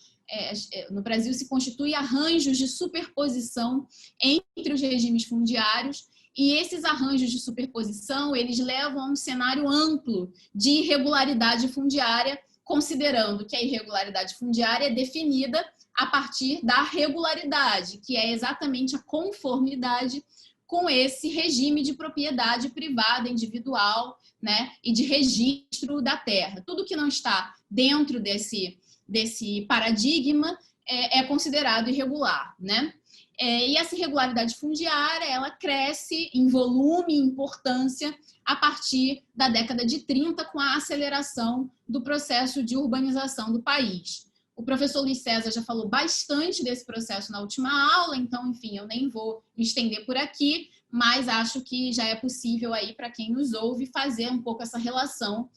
se constitui arranjos de superposição entre os regimes fundiários e esses arranjos de superposição, eles levam a um cenário amplo de irregularidade fundiária, considerando que a irregularidade fundiária é definida a partir da regularidade, que é exatamente a conformidade com esse regime de propriedade privada, individual, né, e de registro da terra. Tudo que não está dentro desse paradigma é considerado irregular, né? E essa irregularidade fundiária, ela cresce em volume e importância a partir da década de 30, com a aceleração do processo de urbanização do país. O professor Luiz César já falou bastante desse processo na última aula, então, enfim, eu nem vou me estender por aqui, mas acho que já é possível aí para quem nos ouve fazer um pouco essa relação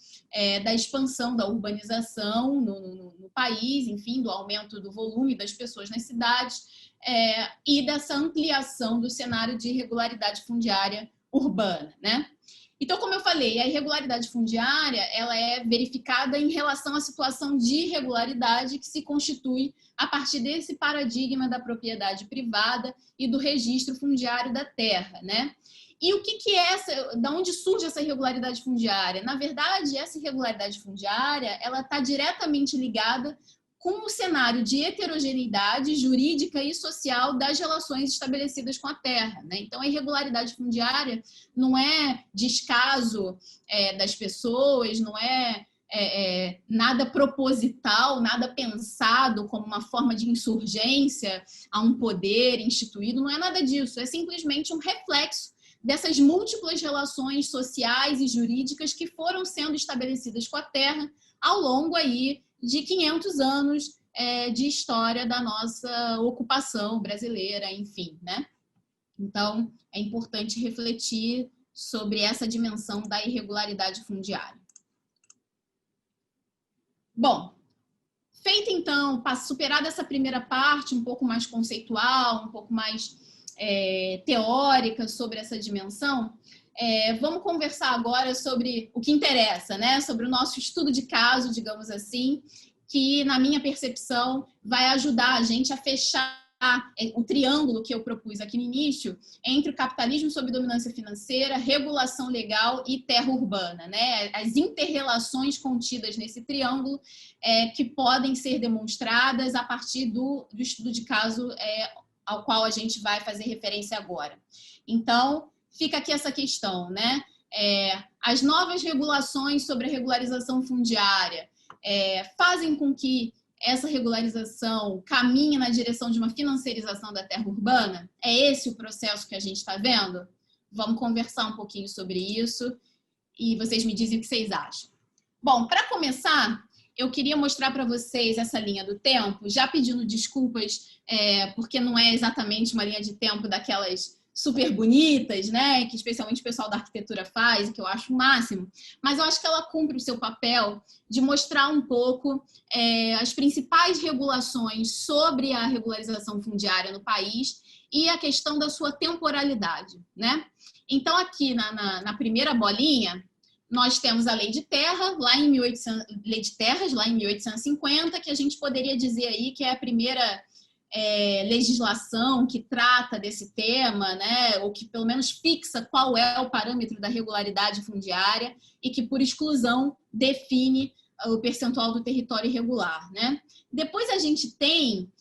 da expansão da urbanização no país, enfim, do aumento do volume das pessoas nas cidades e dessa ampliação do cenário de irregularidade fundiária urbana, né? Então, como eu falei, a irregularidade fundiária ela é verificada em relação à situação de irregularidade que se constitui a partir desse paradigma da propriedade privada e do registro fundiário da terra, né? E o que é essa? Da onde surge essa irregularidade fundiária? Na verdade, essa irregularidade fundiária ela está diretamente ligada com o cenário de heterogeneidade jurídica e social das relações estabelecidas com a terra, né? Então, a irregularidade fundiária não é descaso das pessoas, não é nada proposital, nada pensado como uma forma de insurgência a um poder instituído, não é nada disso, é simplesmente um reflexo dessas múltiplas relações sociais e jurídicas que foram sendo estabelecidas com a terra ao longo aí de 500 anos de história da nossa ocupação brasileira, enfim, né? Então, é importante refletir sobre essa dimensão da irregularidade fundiária. Bom, feita então, superada essa primeira parte um pouco mais conceitual, um pouco mais teórica sobre essa dimensão, vamos conversar agora sobre o que interessa, né? Sobre o nosso estudo de caso, digamos assim, que, na minha percepção, vai ajudar a gente a fechar o triângulo que eu propus aqui no início entre o capitalismo sob dominância financeira, regulação legal e terra urbana, né? As inter-relações contidas nesse triângulo que podem ser demonstradas a partir do estudo de caso ao qual a gente vai fazer referência agora. Então, fica aqui essa questão, né? As novas regulações sobre a regularização fundiária fazem com que essa regularização caminhe na direção de uma financiarização da terra urbana? É esse o processo que a gente está vendo? Vamos conversar um pouquinho sobre isso e vocês me dizem o que vocês acham. Bom, para começar, eu queria mostrar para vocês essa linha do tempo, já pedindo desculpas, porque não é exatamente uma linha de tempo daquelas super bonitas, né, que especialmente o pessoal da arquitetura faz, que eu acho o máximo, mas eu acho que ela cumpre o seu papel de mostrar um pouco as principais regulações sobre a regularização fundiária no país e a questão da sua temporalidade, né? Então, aqui na primeira bolinha, nós temos a Lei de Terra, Lei de Terras, lá em 1850, que a gente poderia dizer aí que é a primeira legislação que trata desse tema, né, ou que pelo menos fixa qual é o parâmetro da regularidade fundiária e que, por exclusão, define o percentual do território irregular, né? Depois a gente tem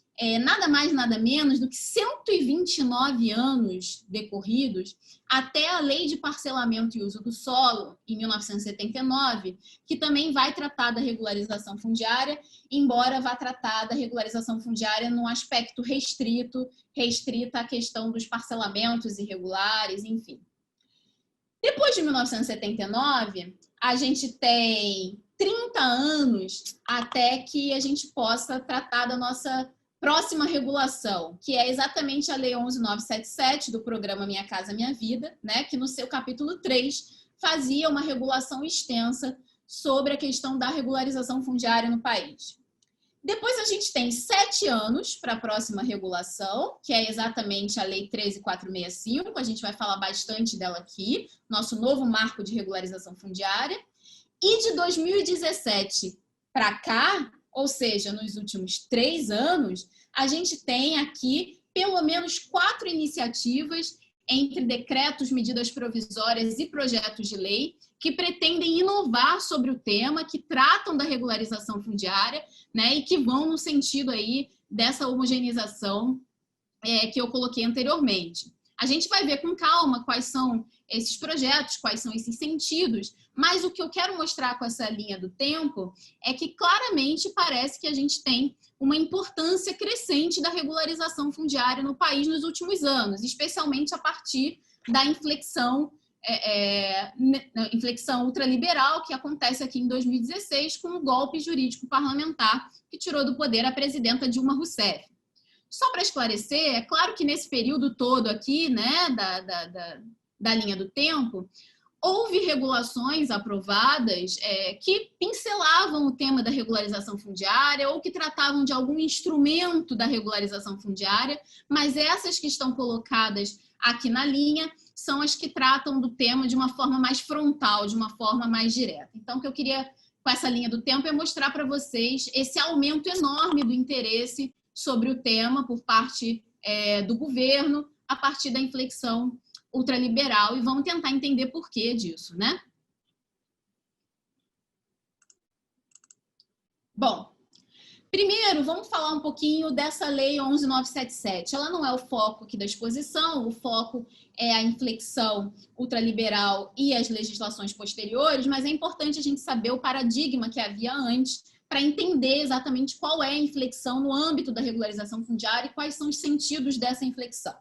nada mais, nada menos do que 129 anos decorridos até a Lei de Parcelamento e Uso do Solo, em 1979, que também vai tratar da regularização fundiária, embora vá tratar da regularização fundiária num aspecto restrita à questão dos parcelamentos irregulares, enfim. Depois de 1979, a gente tem 30 anos até que a gente possa tratar da nossa próxima regulação, que é exatamente a Lei 11.977 do programa Minha Casa Minha Vida, né, que no seu capítulo 3 fazia uma regulação extensa sobre a questão da regularização fundiária no país. Depois a gente tem 7 anos para a próxima regulação, que é exatamente a Lei 13.465, a gente vai falar bastante dela aqui, nosso novo marco de regularização fundiária. E de 2017 para cá, ou seja, nos últimos 3 anos, a gente tem aqui pelo menos 4 iniciativas entre decretos, medidas provisórias e projetos de lei que pretendem inovar sobre o tema, que tratam da regularização fundiária, né, e que vão no sentido aí dessa homogeneização que eu coloquei anteriormente. A gente vai ver com calma quais são esses projetos, quais são esses sentidos, mas o que eu quero mostrar com essa linha do tempo é que claramente parece que a gente tem uma importância crescente da regularização fundiária no país nos últimos anos, especialmente a partir da inflexão ultraliberal que acontece aqui em 2016 com o golpe jurídico parlamentar que tirou do poder a presidenta Dilma Rousseff. Só para esclarecer, é claro que nesse período todo aqui, né, da linha do tempo, houve regulações aprovadas que pincelavam o tema da regularização fundiária ou que tratavam de algum instrumento da regularização fundiária, mas essas que estão colocadas aqui na linha são as que tratam do tema de uma forma mais frontal, de uma forma mais direta. Então, o que eu queria, com essa linha do tempo, é mostrar para vocês esse aumento enorme do interesse sobre o tema por parte do governo, a partir da inflexão ultraliberal, e vamos tentar entender por que disso, né? Bom, primeiro, vamos falar um pouquinho dessa Lei 11.977. Ela não é o foco aqui da exposição, o foco é a inflexão ultraliberal e as legislações posteriores, mas é importante a gente saber o paradigma que havia antes para entender exatamente qual é a inflexão no âmbito da regularização fundiária e quais são os sentidos dessa inflexão.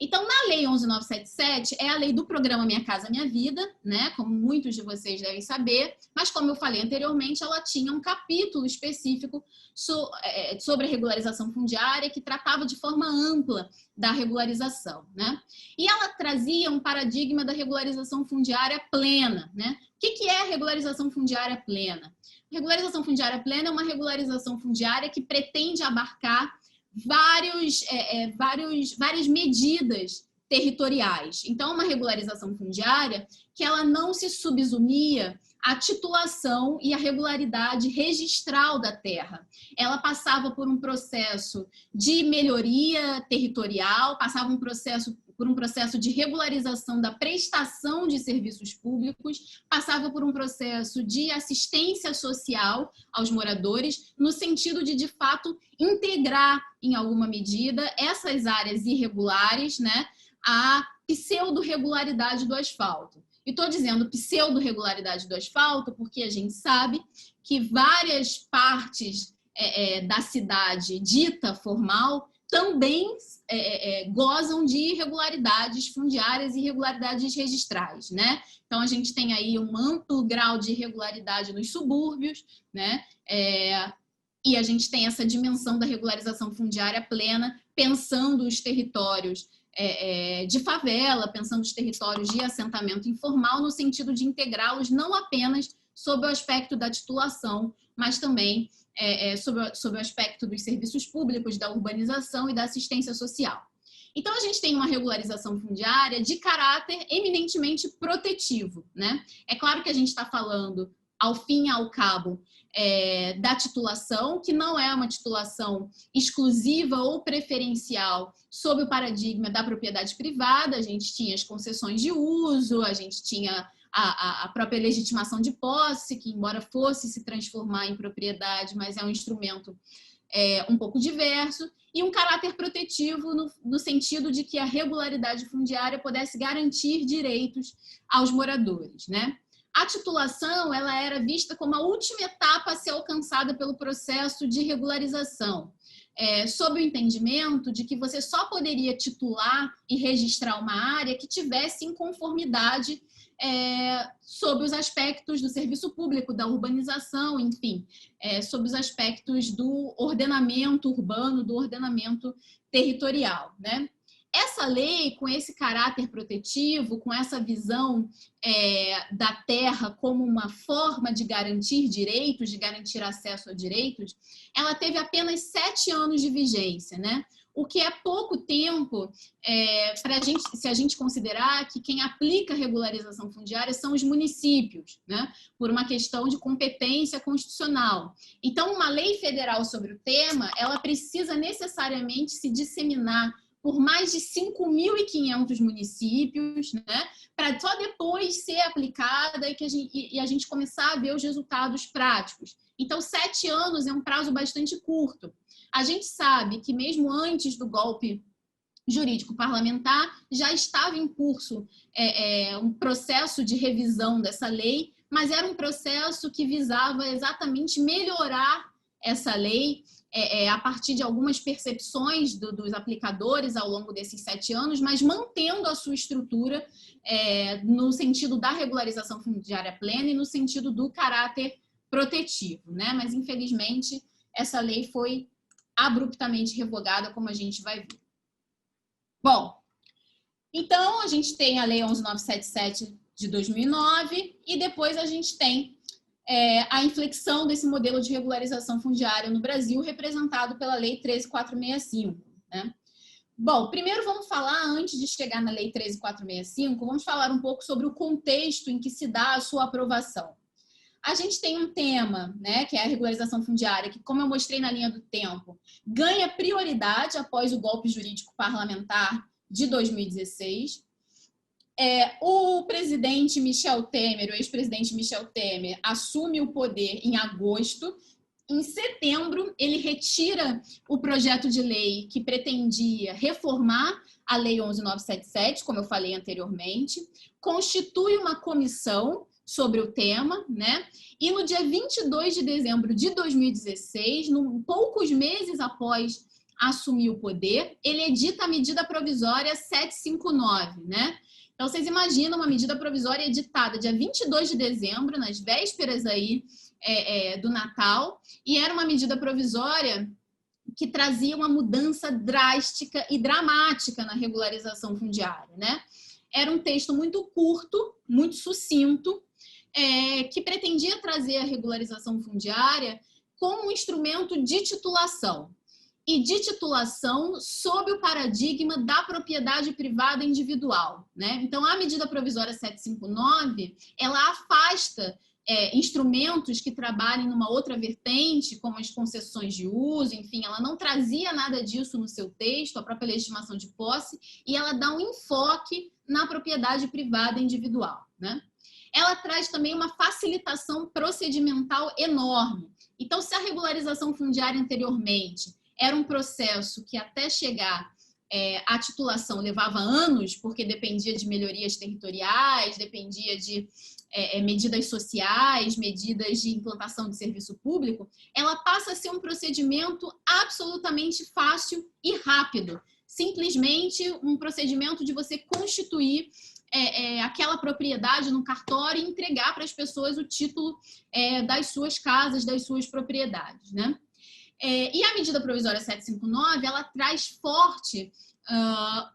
Então, na Lei 11.977, é a lei do programa Minha Casa Minha Vida, né? Como muitos de vocês devem saber, mas como eu falei anteriormente, ela tinha um capítulo específico sobre a regularização fundiária que tratava de forma ampla da regularização, né? E ela trazia um paradigma da regularização fundiária plena, né? O que é a regularização fundiária plena? A regularização fundiária plena é uma regularização fundiária que pretende abarcar várias medidas territoriais. Então, uma regularização fundiária que ela não se subsumia à titulação e à regularidade registral da terra. Ela passava por um processo de melhoria territorial, passava por um processo de regularização da prestação de serviços públicos, passava por um processo de assistência social aos moradores, no sentido de fato, integrar, em alguma medida, essas áreas irregulares, né, à pseudo-regularidade do asfalto. E estou dizendo pseudo-regularidade do asfalto porque a gente sabe que várias partes da cidade dita formal também gozam de irregularidades fundiárias e irregularidades registrais, né? Então, a gente tem aí um amplo grau de irregularidade nos subúrbios, né? E a gente tem essa dimensão da regularização fundiária plena, pensando os territórios de favela, pensando os territórios de assentamento informal, no sentido de integrá-los não apenas sob o aspecto da titulação, mas também sobre o aspecto dos serviços públicos, da urbanização e da assistência social. Então, a gente tem uma regularização fundiária de caráter eminentemente protetivo, né? É claro que a gente está falando, ao fim e ao cabo, da titulação, que não é uma titulação exclusiva ou preferencial sob o paradigma da propriedade privada. A gente tinha as concessões de uso, a gente tinha a própria legitimação de posse, que embora fosse se transformar em propriedade, mas é um instrumento um pouco diverso, e um caráter protetivo no sentido de que a regularidade fundiária pudesse garantir direitos aos moradores, né? A titulação, ela era vista como a última etapa a ser alcançada pelo processo de regularização, sob o entendimento de que você só poderia titular e registrar uma área que tivesse em conformidade sobre os aspectos do serviço público, da urbanização, enfim, sobre os aspectos do ordenamento urbano, do ordenamento territorial, né? Essa lei, com esse caráter protetivo, com essa visão da terra como uma forma de garantir direitos, de garantir acesso a direitos, ela teve apenas 7 anos de vigência, né? O que é pouco tempo para a gente, se a gente considerar que quem aplica a regularização fundiária são os municípios, né? Por uma questão de competência constitucional. Então, uma lei federal sobre o tema, ela precisa necessariamente se disseminar por mais de 5.500 municípios, né, para só depois ser aplicada e a gente começar a ver os resultados práticos. Então, 7 anos é um prazo bastante curto. A gente sabe que mesmo antes do golpe jurídico parlamentar, já estava em curso um processo de revisão dessa lei, mas era um processo que visava exatamente melhorar essa lei, a partir de algumas percepções dos aplicadores ao longo desses 7 anos, mas mantendo a sua estrutura no sentido da regularização fundiária plena e no sentido do caráter protetivo, né? Mas, infelizmente, essa lei foi abruptamente revogada, como a gente vai ver. Bom, então a gente tem a Lei 11.977 de 2009 e depois a gente tem a inflexão desse modelo de regularização fundiária no Brasil, representado pela Lei 13.465, né? Bom, primeiro vamos falar, antes de chegar na Lei 13.465, vamos falar um pouco sobre o contexto em que se dá a sua aprovação. A gente tem um tema, né, que é a regularização fundiária, que, como eu mostrei na linha do tempo, ganha prioridade após o golpe jurídico parlamentar de 2016. O presidente Michel Temer, o ex-presidente Michel Temer, assume o poder em agosto. Em setembro, ele retira o projeto de lei que pretendia reformar a Lei 11.977, como eu falei anteriormente, constitui uma comissão sobre o tema, né? E no dia 22 de dezembro de 2016, poucos meses após assumir o poder, ele edita a medida provisória 759, né? Então, vocês imaginam uma medida provisória editada dia 22 de dezembro, nas vésperas aí do Natal, e era uma medida provisória que trazia uma mudança drástica e dramática na regularização fundiária, né? Era um texto muito curto, muito sucinto, que pretendia trazer a regularização fundiária como um instrumento de titulação. E de titulação sob o paradigma da propriedade privada individual, né? Então, a medida provisória 759, ela afasta instrumentos que trabalhem numa outra vertente, como as concessões de uso, enfim, ela não trazia nada disso no seu texto, a própria legitimação de posse, e ela dá um enfoque na propriedade privada individual, né? Ela traz também uma facilitação procedimental enorme. Então, se a regularização fundiária anteriormente era um processo que até chegar à titulação levava anos, porque dependia de melhorias territoriais, dependia de medidas sociais, medidas de implantação de serviço público, ela passa a ser um procedimento absolutamente fácil e rápido. Simplesmente um procedimento de você constituir aquela propriedade no cartório e entregar para as pessoas o título das suas casas, das suas propriedades, né? E a medida provisória 759, ela traz forte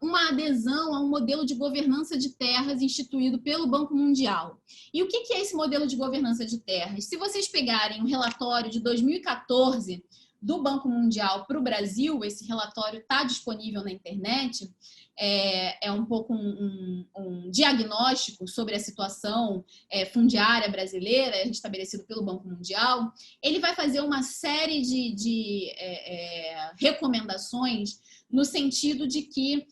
uma adesão a um modelo de governança de terras instituído pelo Banco Mundial. E o que é esse modelo de governança de terras? Se vocês pegarem o relatório de 2014 do Banco Mundial para o Brasil, esse relatório está disponível na internet, é um pouco um diagnóstico sobre a situação fundiária brasileira, estabelecido pelo Banco Mundial. Ele vai fazer uma série de recomendações no sentido de que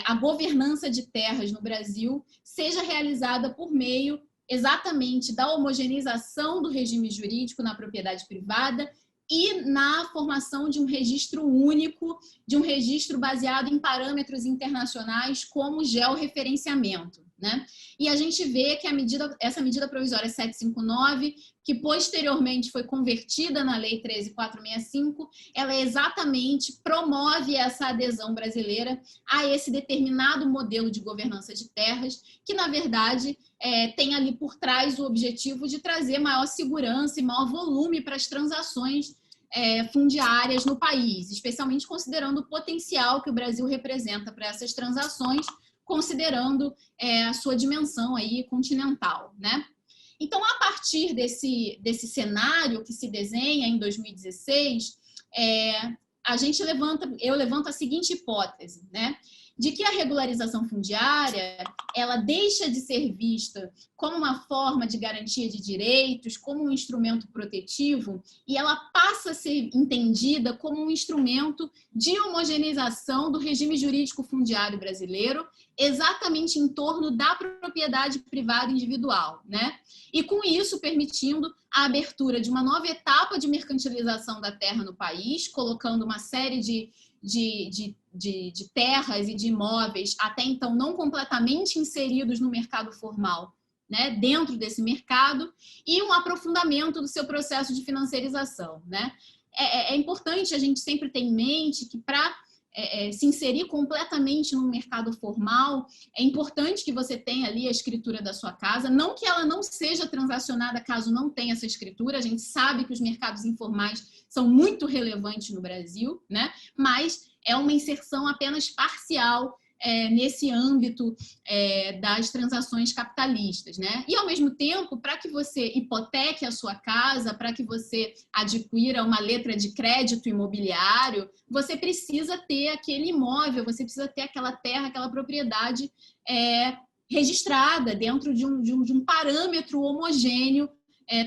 a governança de terras no Brasil seja realizada por meio exatamente da homogeneização do regime jurídico na propriedade privada e na formação de um registro único, de um registro baseado em parâmetros internacionais como georreferenciamento, né? E a gente vê que essa medida provisória 759, que posteriormente foi convertida na Lei 13.465, ela exatamente promove essa adesão brasileira a esse determinado modelo de governança de terras, que, na verdade, tem ali por trás o objetivo de trazer maior segurança e maior volume para as transações fundiárias no país, especialmente considerando o potencial que o Brasil representa para essas transações, considerando a sua dimensão aí continental, né? Então, a partir desse cenário que se desenha em 2016, eu levanto a seguinte hipótese, né? De que a regularização fundiária, ela deixa de ser vista como uma forma de garantia de direitos, como um instrumento protetivo, e ela passa a ser entendida como um instrumento de homogeneização do regime jurídico fundiário brasileiro, exatamente em torno da propriedade privada individual, né? E com isso permitindo a abertura de uma nova etapa de mercantilização da terra no país, colocando uma série de terras e de imóveis até então não completamente inseridos no mercado formal, né, dentro desse mercado, e um aprofundamento do seu processo de financiarização, né? É importante a gente sempre ter em mente que para se inserir completamente no mercado formal, é importante que você tenha ali a escritura da sua casa, não que ela não seja transacionada caso não tenha essa escritura, a gente sabe que os mercados informais são muito relevantes no Brasil, né? Mas é uma inserção apenas parcial nesse âmbito das transações capitalistas, né? E, ao mesmo tempo, para que você hipoteque a sua casa, para que você adquira uma letra de crédito imobiliário, você precisa ter aquele imóvel, você precisa ter aquela terra, aquela propriedade registrada dentro de um parâmetro homogêneo,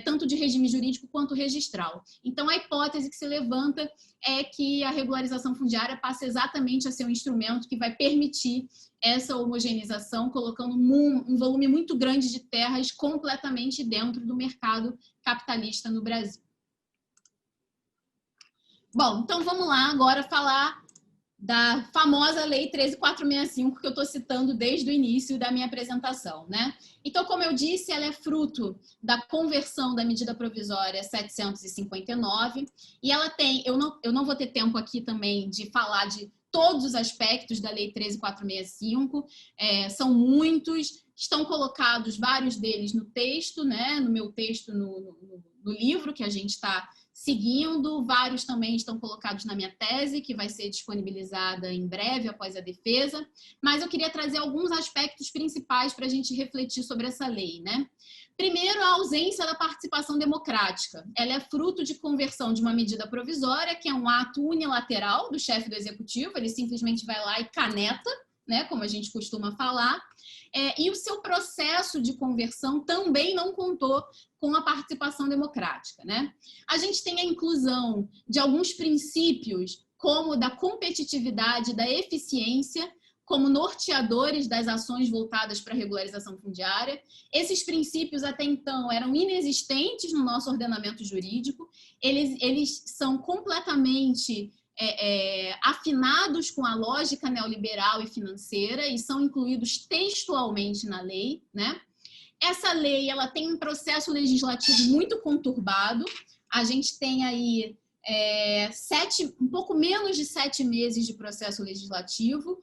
tanto de regime jurídico quanto registral. Então, a hipótese que se levanta é que a regularização fundiária passa exatamente a ser um instrumento que vai permitir essa homogeneização, colocando um volume muito grande de terras completamente dentro do mercado capitalista no Brasil. Bom, então vamos lá agora falar da famosa Lei 13.465, que eu estou citando desde o início da minha apresentação, né? Então, como eu disse, ela é fruto da conversão da medida provisória 759, e ela tem, eu não vou ter tempo aqui também de falar de todos os aspectos da Lei 13.465, são muitos, estão colocados vários deles no texto, né? No meu texto, no livro que a gente está seguindo, vários também estão colocados na minha tese, que vai ser disponibilizada em breve após a defesa, mas eu queria trazer alguns aspectos principais para a gente refletir sobre essa lei, né? Primeiro, a ausência da participação democrática. Ela é fruto de conversão de uma medida provisória, que é um ato unilateral do chefe do executivo, ele simplesmente vai lá e caneta, né, como a gente costuma falar, e o seu processo de conversão também não contou com a participação democrática, né? A gente tem a inclusão de alguns princípios, como da competitividade, da eficiência, como norteadores das ações voltadas para a regularização fundiária. Esses princípios, até então, eram inexistentes no nosso ordenamento jurídico, eles são completamente afinados com a lógica neoliberal e financeira e são incluídos textualmente na lei, né? Essa lei, ela tem um processo legislativo muito conturbado. A gente tem aí um pouco menos de 7 meses de processo legislativo,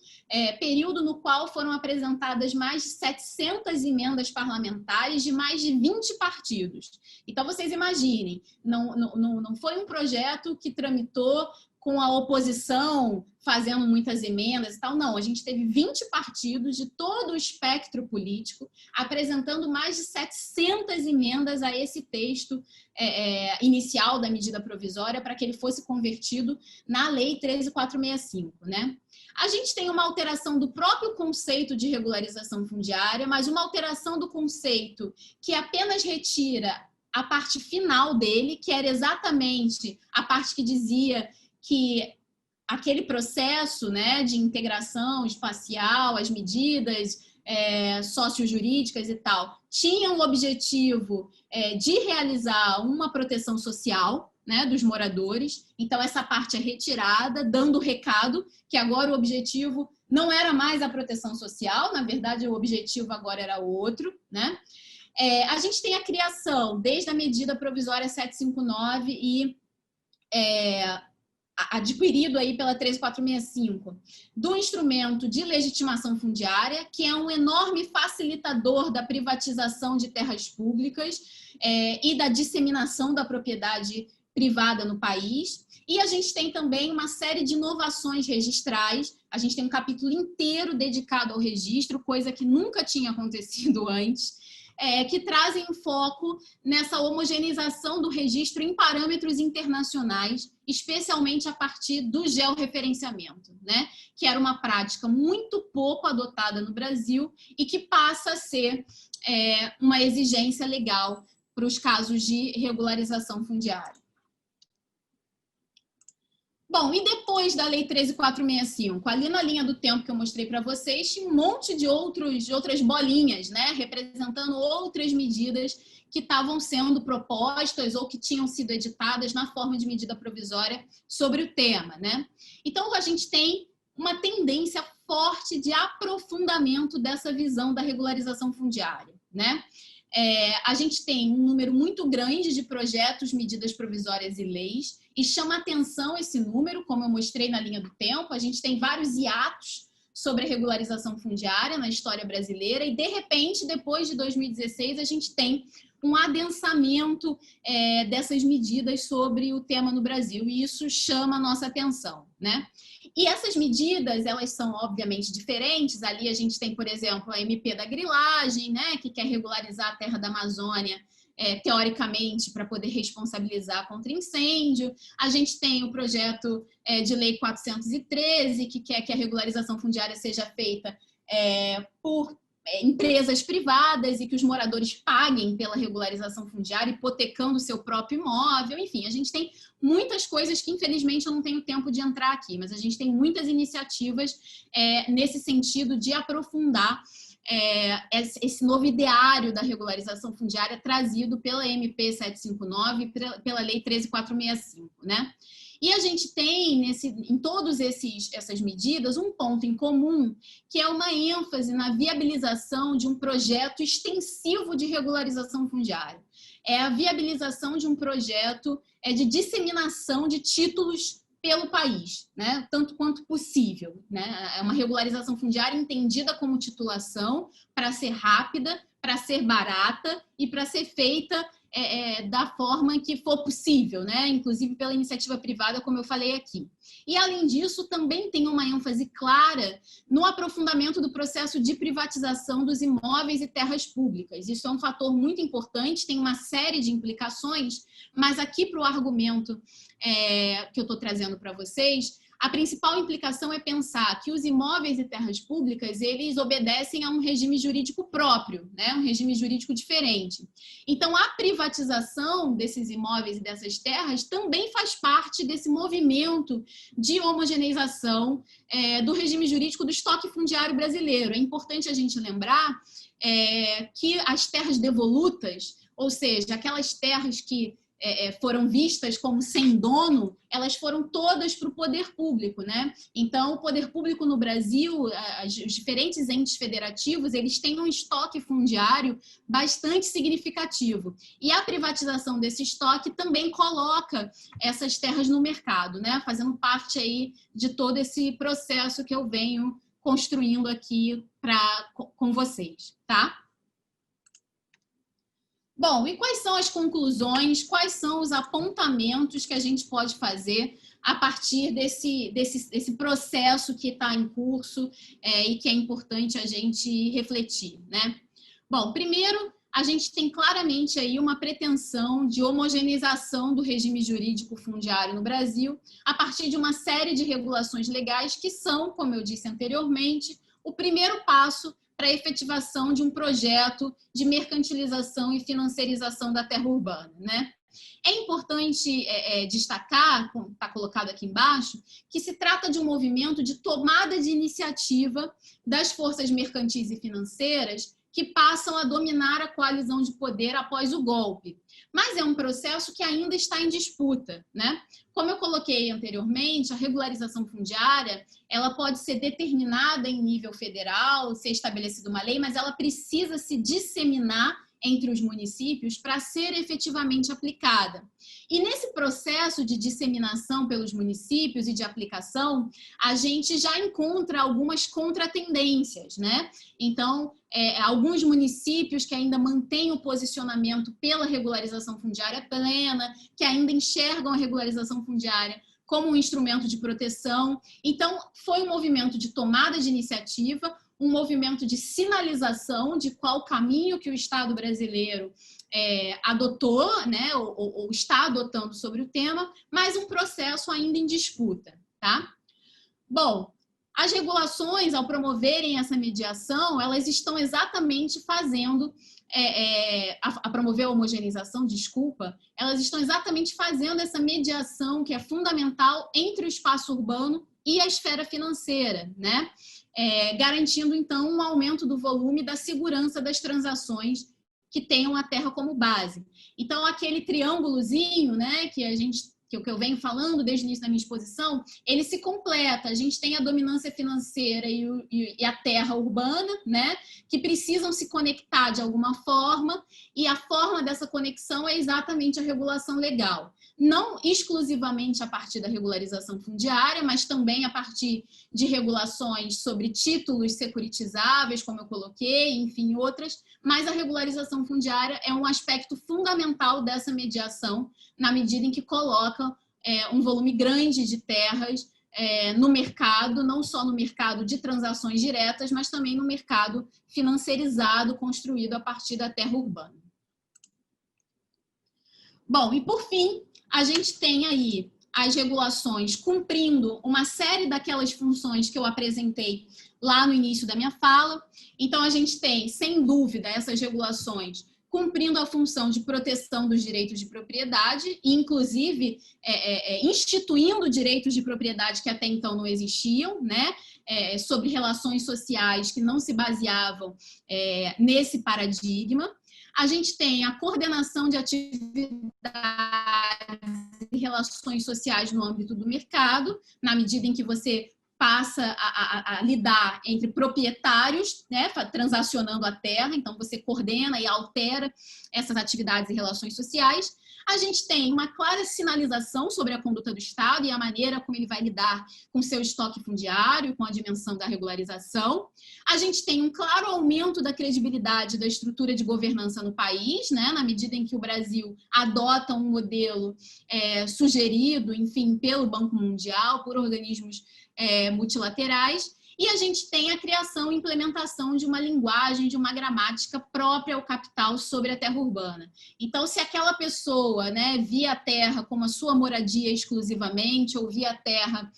período no qual foram apresentadas mais de 700 emendas parlamentares de mais de 20 partidos. Então, vocês imaginem, não foi um projeto que tramitou com a oposição fazendo muitas emendas e tal, não. A gente teve 20 partidos de todo o espectro político apresentando mais de 700 emendas a esse texto inicial da medida provisória para que ele fosse convertido na Lei 13.465, né? A gente tem uma alteração do próprio conceito de regularização fundiária, mas uma alteração do conceito que apenas retira a parte final dele, que era exatamente a parte que dizia que aquele processo, né, de integração espacial, as medidas sociojurídicas e tal, tinham o objetivo de realizar uma proteção social, né, dos moradores. Então, essa parte é retirada, dando o recado que agora o objetivo não era mais a proteção social, na verdade o objetivo agora era outro, né? A gente tem a criação, desde a medida provisória 759 e adquirido aí pela 13465, do instrumento de legitimação fundiária, que é um enorme facilitador da privatização de terras públicas e da disseminação da propriedade privada no país. E a gente tem também uma série de inovações registrais. A gente tem um capítulo inteiro dedicado ao registro, coisa que nunca tinha acontecido antes, que trazem um foco nessa homogeneização do registro em parâmetros internacionais, especialmente a partir do georreferenciamento, né? Que era uma prática muito pouco adotada no Brasil e que passa a ser uma exigência legal para os casos de regularização fundiária. Bom, e depois da Lei 13.465, ali na linha do tempo que eu mostrei para vocês, tinha um monte de outras bolinhas, né, representando outras medidas que estavam sendo propostas ou que tinham sido editadas na forma de medida provisória sobre o tema, né? Então, a gente tem uma tendência forte de aprofundamento dessa visão da regularização fundiária, né? A gente tem um número muito grande de projetos, medidas provisórias e leis, e chama atenção esse número, como eu mostrei na linha do tempo. A gente tem vários hiatos sobre a regularização fundiária na história brasileira e, de repente, depois de 2016, a gente tem um adensamento dessas medidas sobre o tema no Brasil, e isso chama a nossa atenção, né? E essas medidas, elas são obviamente diferentes. Ali a gente tem, por exemplo, a MP da grilagem, né, que quer regularizar a terra da Amazônia, teoricamente, para poder responsabilizar contra incêndio. A gente tem o projeto de lei 413, que quer que a regularização fundiária seja feita por empresas privadas e que os moradores paguem pela regularização fundiária, hipotecando o seu próprio imóvel. Enfim, a gente tem muitas coisas que, infelizmente, eu não tenho tempo de entrar aqui, mas a gente tem muitas iniciativas nesse sentido de aprofundar esse novo ideário da regularização fundiária trazido pela MP 759 e pela Lei 13.465, né? E a gente tem, em todas essas medidas, um ponto em comum, que é uma ênfase na viabilização de um projeto extensivo de regularização fundiária. É a viabilização de um projeto de disseminação de títulos pelo país, né? Tanto quanto possível, né? É uma regularização fundiária entendida como titulação para ser rápida, para ser barata e para ser feita da forma que for possível, né? Inclusive pela iniciativa privada, como eu falei aqui. E, além disso, também tem uma ênfase clara no aprofundamento do processo de privatização dos imóveis e terras públicas. Isso é um fator muito importante, tem uma série de implicações, mas aqui para o argumento que eu estou trazendo para vocês, a principal implicação é pensar que os imóveis e terras públicas, eles obedecem a um regime jurídico próprio, né? Um regime jurídico diferente. Então, a privatização desses imóveis e dessas terras também faz parte desse movimento de homogeneização do regime jurídico do estoque fundiário brasileiro. É importante a gente lembrar que as terras devolutas, ou seja, aquelas terras que foram vistas como sem dono, elas foram todas para o poder público, né? Então, o poder público no Brasil, os diferentes entes federativos, eles têm um estoque fundiário bastante significativo. E a privatização desse estoque também coloca essas terras no mercado, né? Fazendo parte aí de todo esse processo que eu venho construindo aqui com vocês, tá? Bom, e quais são as conclusões, quais são os apontamentos que a gente pode fazer a partir desse processo que está em curso e que é importante a gente refletir, né? Bom, primeiro, a gente tem claramente aí uma pretensão de homogeneização do regime jurídico fundiário no Brasil a partir de uma série de regulações legais que são, como eu disse anteriormente, o primeiro passo para a efetivação de um projeto de mercantilização e financiarização da terra urbana, né? É importante destacar, como está colocado aqui embaixo, que se trata de um movimento de tomada de iniciativa das forças mercantis e financeiras que passam a dominar a coalizão de poder após o golpe. mas é um processo que ainda está em disputa, né? Como eu coloquei anteriormente, a regularização fundiária, ela pode ser determinada em nível federal, ser estabelecida uma lei, mas ela precisa se disseminar entre os municípios para ser efetivamente aplicada. E nesse processo de disseminação pelos municípios e de aplicação, a gente já encontra algumas contratendências, né? Então, alguns municípios que ainda mantêm o posicionamento pela regularização fundiária plena, que ainda enxergam a regularização fundiária como um instrumento de proteção. Então, foi um movimento de tomada de iniciativa, um movimento de sinalização de qual caminho que o Estado brasileiro adotou, né, ou está adotando sobre o tema, mas um processo ainda em disputa, tá? Bom, as regulações, ao promoverem essa mediação, elas estão exatamente fazendo, a promover a homogeneização, desculpa, elas estão exatamente fazendo essa mediação que é fundamental entre o espaço urbano e a esfera financeira, né? Garantindo, então, um aumento do volume da segurança das transações que tenham a terra como base. Então, aquele triângulozinho, né, que eu venho falando desde o início da minha exposição, ele se completa. A gente tem a dominância financeira e a terra urbana, né, que precisam se conectar de alguma forma, e a forma dessa conexão é exatamente a regulação legal. Não exclusivamente a partir da regularização fundiária, mas também a partir de regulações sobre títulos securitizáveis, como eu coloquei, enfim, outras, mas a regularização fundiária é um aspecto fundamental dessa mediação, na medida em que coloca um volume grande de terras no mercado, não só no mercado de transações diretas, mas também no mercado financeirizado, construído a partir da terra urbana. Bom, e por fim, a gente tem aí as regulações cumprindo uma série daquelas funções que eu apresentei lá no início da minha fala. Então, a gente tem, sem dúvida, essas regulações cumprindo a função de proteção dos direitos de propriedade, inclusive instituindo direitos de propriedade que até então não existiam, né? Sobre relações sociais que não se baseavam nesse paradigma. A gente tem a coordenação de atividades e relações sociais no âmbito do mercado, na medida em que você passa a lidar entre proprietários, né, transacionando a terra, então você coordena e altera essas atividades e relações sociais. A gente tem uma clara sinalização sobre a conduta do Estado e a maneira como ele vai lidar com seu estoque fundiário, com a dimensão da regularização. A gente tem um claro aumento da credibilidade da estrutura de governança no país, né, na medida em que o Brasil adota um modelo sugerido, enfim, pelo Banco Mundial, por organismos multilaterais. E a gente tem a criação e implementação de uma linguagem, de uma gramática própria ao capital sobre a terra urbana. Então, se aquela pessoa, né, via a terra como a sua moradia exclusivamente, ou via a terra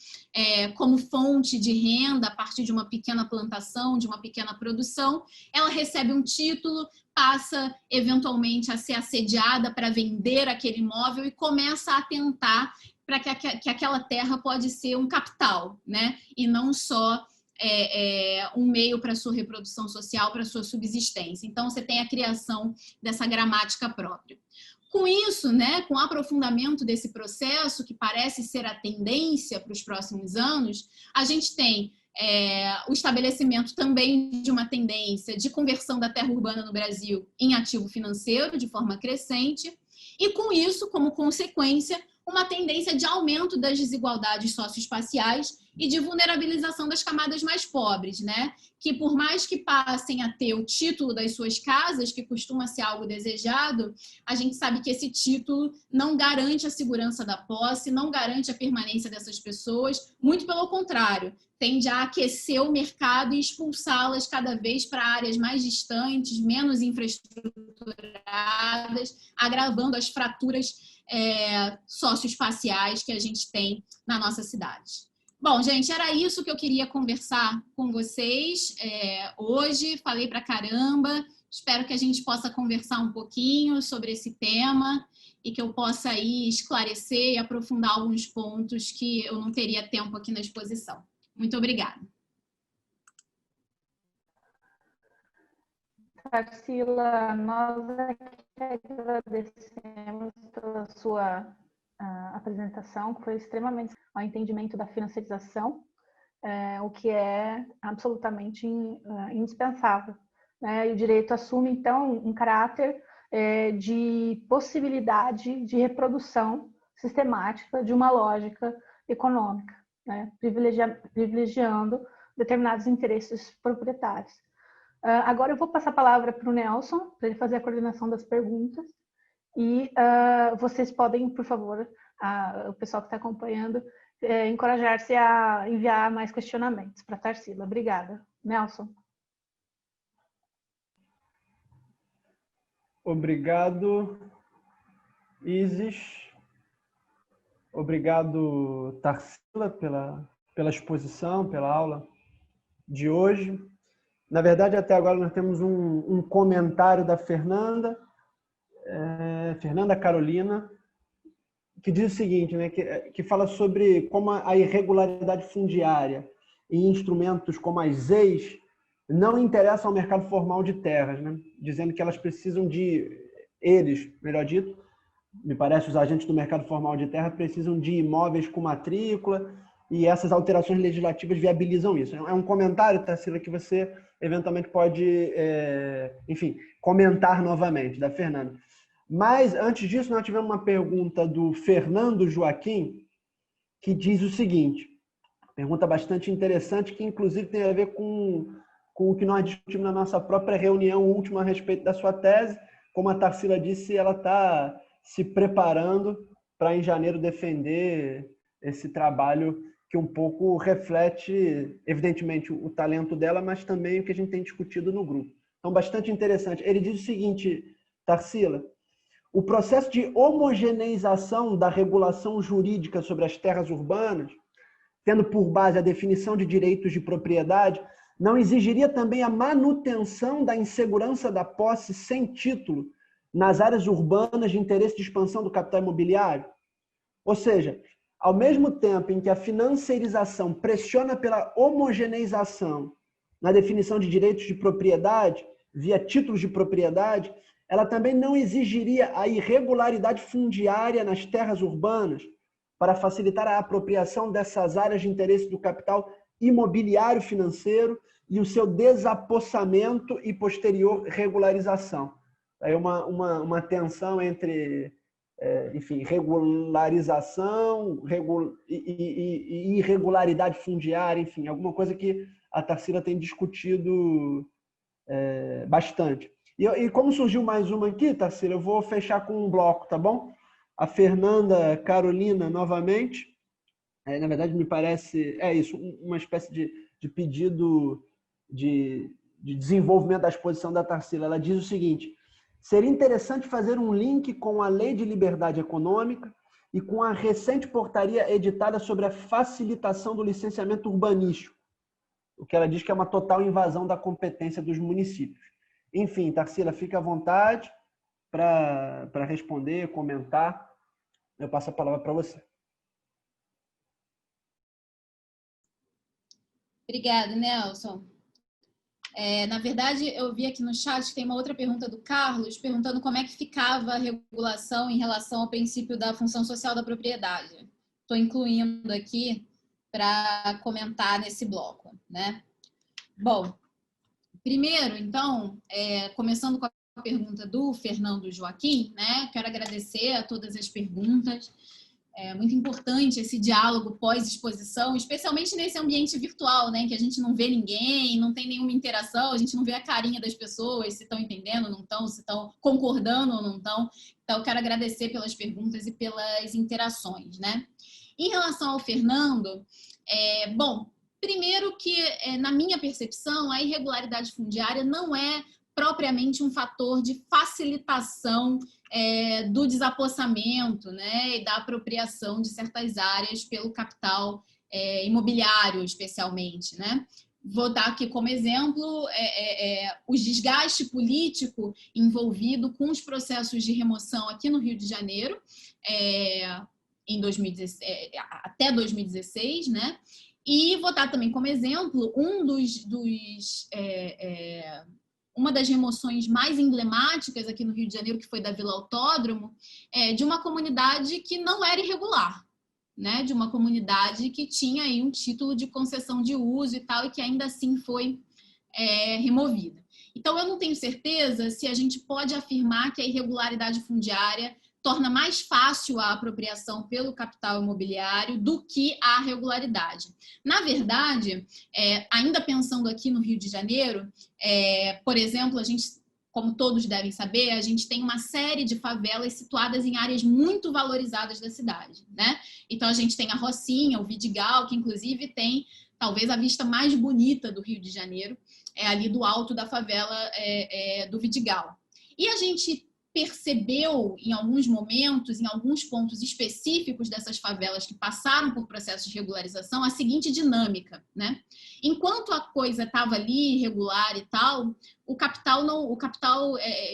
como fonte de renda a partir de uma pequena plantação, de uma pequena produção, ela recebe um título, passa eventualmente a ser assediada para vender aquele imóvel e começa a atentar para que aquela terra pode ser um capital, né, e não só um meio para a sua reprodução social, para a sua subsistência. Então, você tem a criação dessa gramática própria. Com isso, né, com o aprofundamento desse processo, que parece ser a tendência para os próximos anos, a gente tem o estabelecimento também de uma tendência de conversão da terra urbana no Brasil em ativo financeiro, de forma crescente, e com isso, como consequência, uma tendência de aumento das desigualdades socioespaciais e de vulnerabilização das camadas mais pobres, né? Que por mais que passem a ter o título das suas casas, que costuma ser algo desejado, a gente sabe que esse título não garante a segurança da posse, não garante a permanência dessas pessoas, muito pelo contrário, tende a aquecer o mercado e expulsá-las cada vez para áreas mais distantes, menos infraestruturadas, agravando as fraturas socioespaciais que a gente tem na nossa cidade. Bom, gente, era isso que eu queria conversar com vocês hoje. Falei pra caramba. Espero que a gente possa conversar um pouquinho sobre esse tema e que eu possa aí esclarecer e aprofundar alguns pontos que eu não teria tempo aqui na exposição. Muito obrigada. Tarsila, nós agradecemos pela sua apresentação, que foi extremamente ao entendimento da financiarização, o que é absolutamente indispensável, né? E o direito assume, então, um caráter de possibilidade de reprodução sistemática de uma lógica econômica, né? Privilegiando determinados interesses proprietários. Agora eu vou passar a palavra para o Nelson, para ele fazer a coordenação das perguntas. E vocês podem, por favor, o pessoal que está acompanhando, encorajar-se a enviar mais questionamentos para a Tarsila. Obrigada. Nelson. Obrigado, Isis. Obrigado, Tarsila, pela exposição, pela aula de hoje. Na verdade, até agora nós temos um comentário da Fernanda Carolina, que diz o seguinte, né, que fala sobre como a irregularidade fundiária e instrumentos como as ZEIs não interessam ao mercado formal de terras, né, dizendo que elas precisam eles, melhor dito, me parece os agentes do mercado formal de terra precisam de imóveis com matrícula e essas alterações legislativas viabilizam isso. É um comentário, Tarsila, que você eventualmente pode, enfim, comentar novamente, da Fernanda. Mas, antes disso, nós tivemos uma pergunta do Fernando Joaquim, que diz o seguinte, pergunta bastante interessante, que inclusive tem a ver com o que nós discutimos na nossa própria reunião última a respeito da sua tese. Como a Tarsila disse, ela está se preparando para, em janeiro, defender esse trabalho que um pouco reflete, evidentemente, o talento dela, mas também o que a gente tem discutido no grupo. Então, bastante interessante. Ele diz o seguinte, Tarsila, o processo de homogeneização da regulação jurídica sobre as terras urbanas, tendo por base a definição de direitos de propriedade, não exigiria também a manutenção da insegurança da posse sem título nas áreas urbanas de interesse de expansão do capital imobiliário? Ou seja, ao mesmo tempo em que a financiarização pressiona pela homogeneização na definição de direitos de propriedade, via títulos de propriedade, ela também não exigiria a irregularidade fundiária nas terras urbanas para facilitar a apropriação dessas áreas de interesse do capital imobiliário financeiro e o seu desapossamento e posterior regularização. Aí uma tensão entre, enfim, regularização e irregularidade fundiária, enfim, alguma coisa que a Tarsila tem discutido bastante. E como surgiu mais uma aqui, Tarsila, eu vou fechar com um bloco, tá bom? A Fernanda Carolina, novamente. Na verdade, me parece, isso, uma espécie de pedido de desenvolvimento da exposição da Tarsila. Ela diz o seguinte, seria interessante fazer um link com a Lei de Liberdade Econômica e com a recente portaria editada sobre a facilitação do licenciamento urbanístico, o que ela diz que é uma total invasão da competência dos municípios. Enfim, Tarsila, fica à vontade para responder, comentar. Eu passo a palavra para você. Obrigada, Nelson. Na verdade, eu vi aqui no chat que tem uma outra pergunta do Carlos, perguntando como é que ficava a regulação em relação ao princípio da função social da propriedade. Estou incluindo aqui para comentar nesse bloco, né? Bom, primeiro, então, começando com a pergunta do Fernando Joaquim, né? Quero agradecer a todas as perguntas. É muito importante esse diálogo pós-exposição, especialmente nesse ambiente virtual, né? Que a gente não vê ninguém, não tem nenhuma interação, a gente não vê a carinha das pessoas, se estão entendendo ou não estão, se estão concordando ou não estão. Então, eu quero agradecer pelas perguntas e pelas interações, né? Em relação ao Fernando, bom, primeiro que, na minha percepção, a irregularidade fundiária não é propriamente um fator de facilitação do desapossamento, né, e da apropriação de certas áreas pelo capital imobiliário, especialmente, né? Vou dar aqui como exemplo o desgaste político envolvido com os processos de remoção aqui no Rio de Janeiro, em 2016, até 2016, né? uma das remoções mais emblemáticas aqui no Rio de Janeiro, que foi da Vila Autódromo, de uma comunidade que não era irregular, né? De uma comunidade que tinha aí um título de concessão de uso e tal, e que ainda assim foi removida. Então, eu não tenho certeza se a gente pode afirmar que a irregularidade fundiária torna mais fácil a apropriação pelo capital imobiliário do que a regularidade. Na verdade, ainda pensando aqui no Rio de Janeiro, por exemplo, a gente, como todos devem saber, a gente tem uma série de favelas situadas em áreas muito valorizadas da cidade, né? Então, a gente tem a Rocinha, o Vidigal, que inclusive tem talvez a vista mais bonita do Rio de Janeiro, ali do alto da favela do Vidigal. E a gente percebeu em alguns momentos, em alguns pontos específicos dessas favelas que passaram por processos de regularização, a seguinte dinâmica, né? Enquanto a coisa estava ali irregular e tal, o capital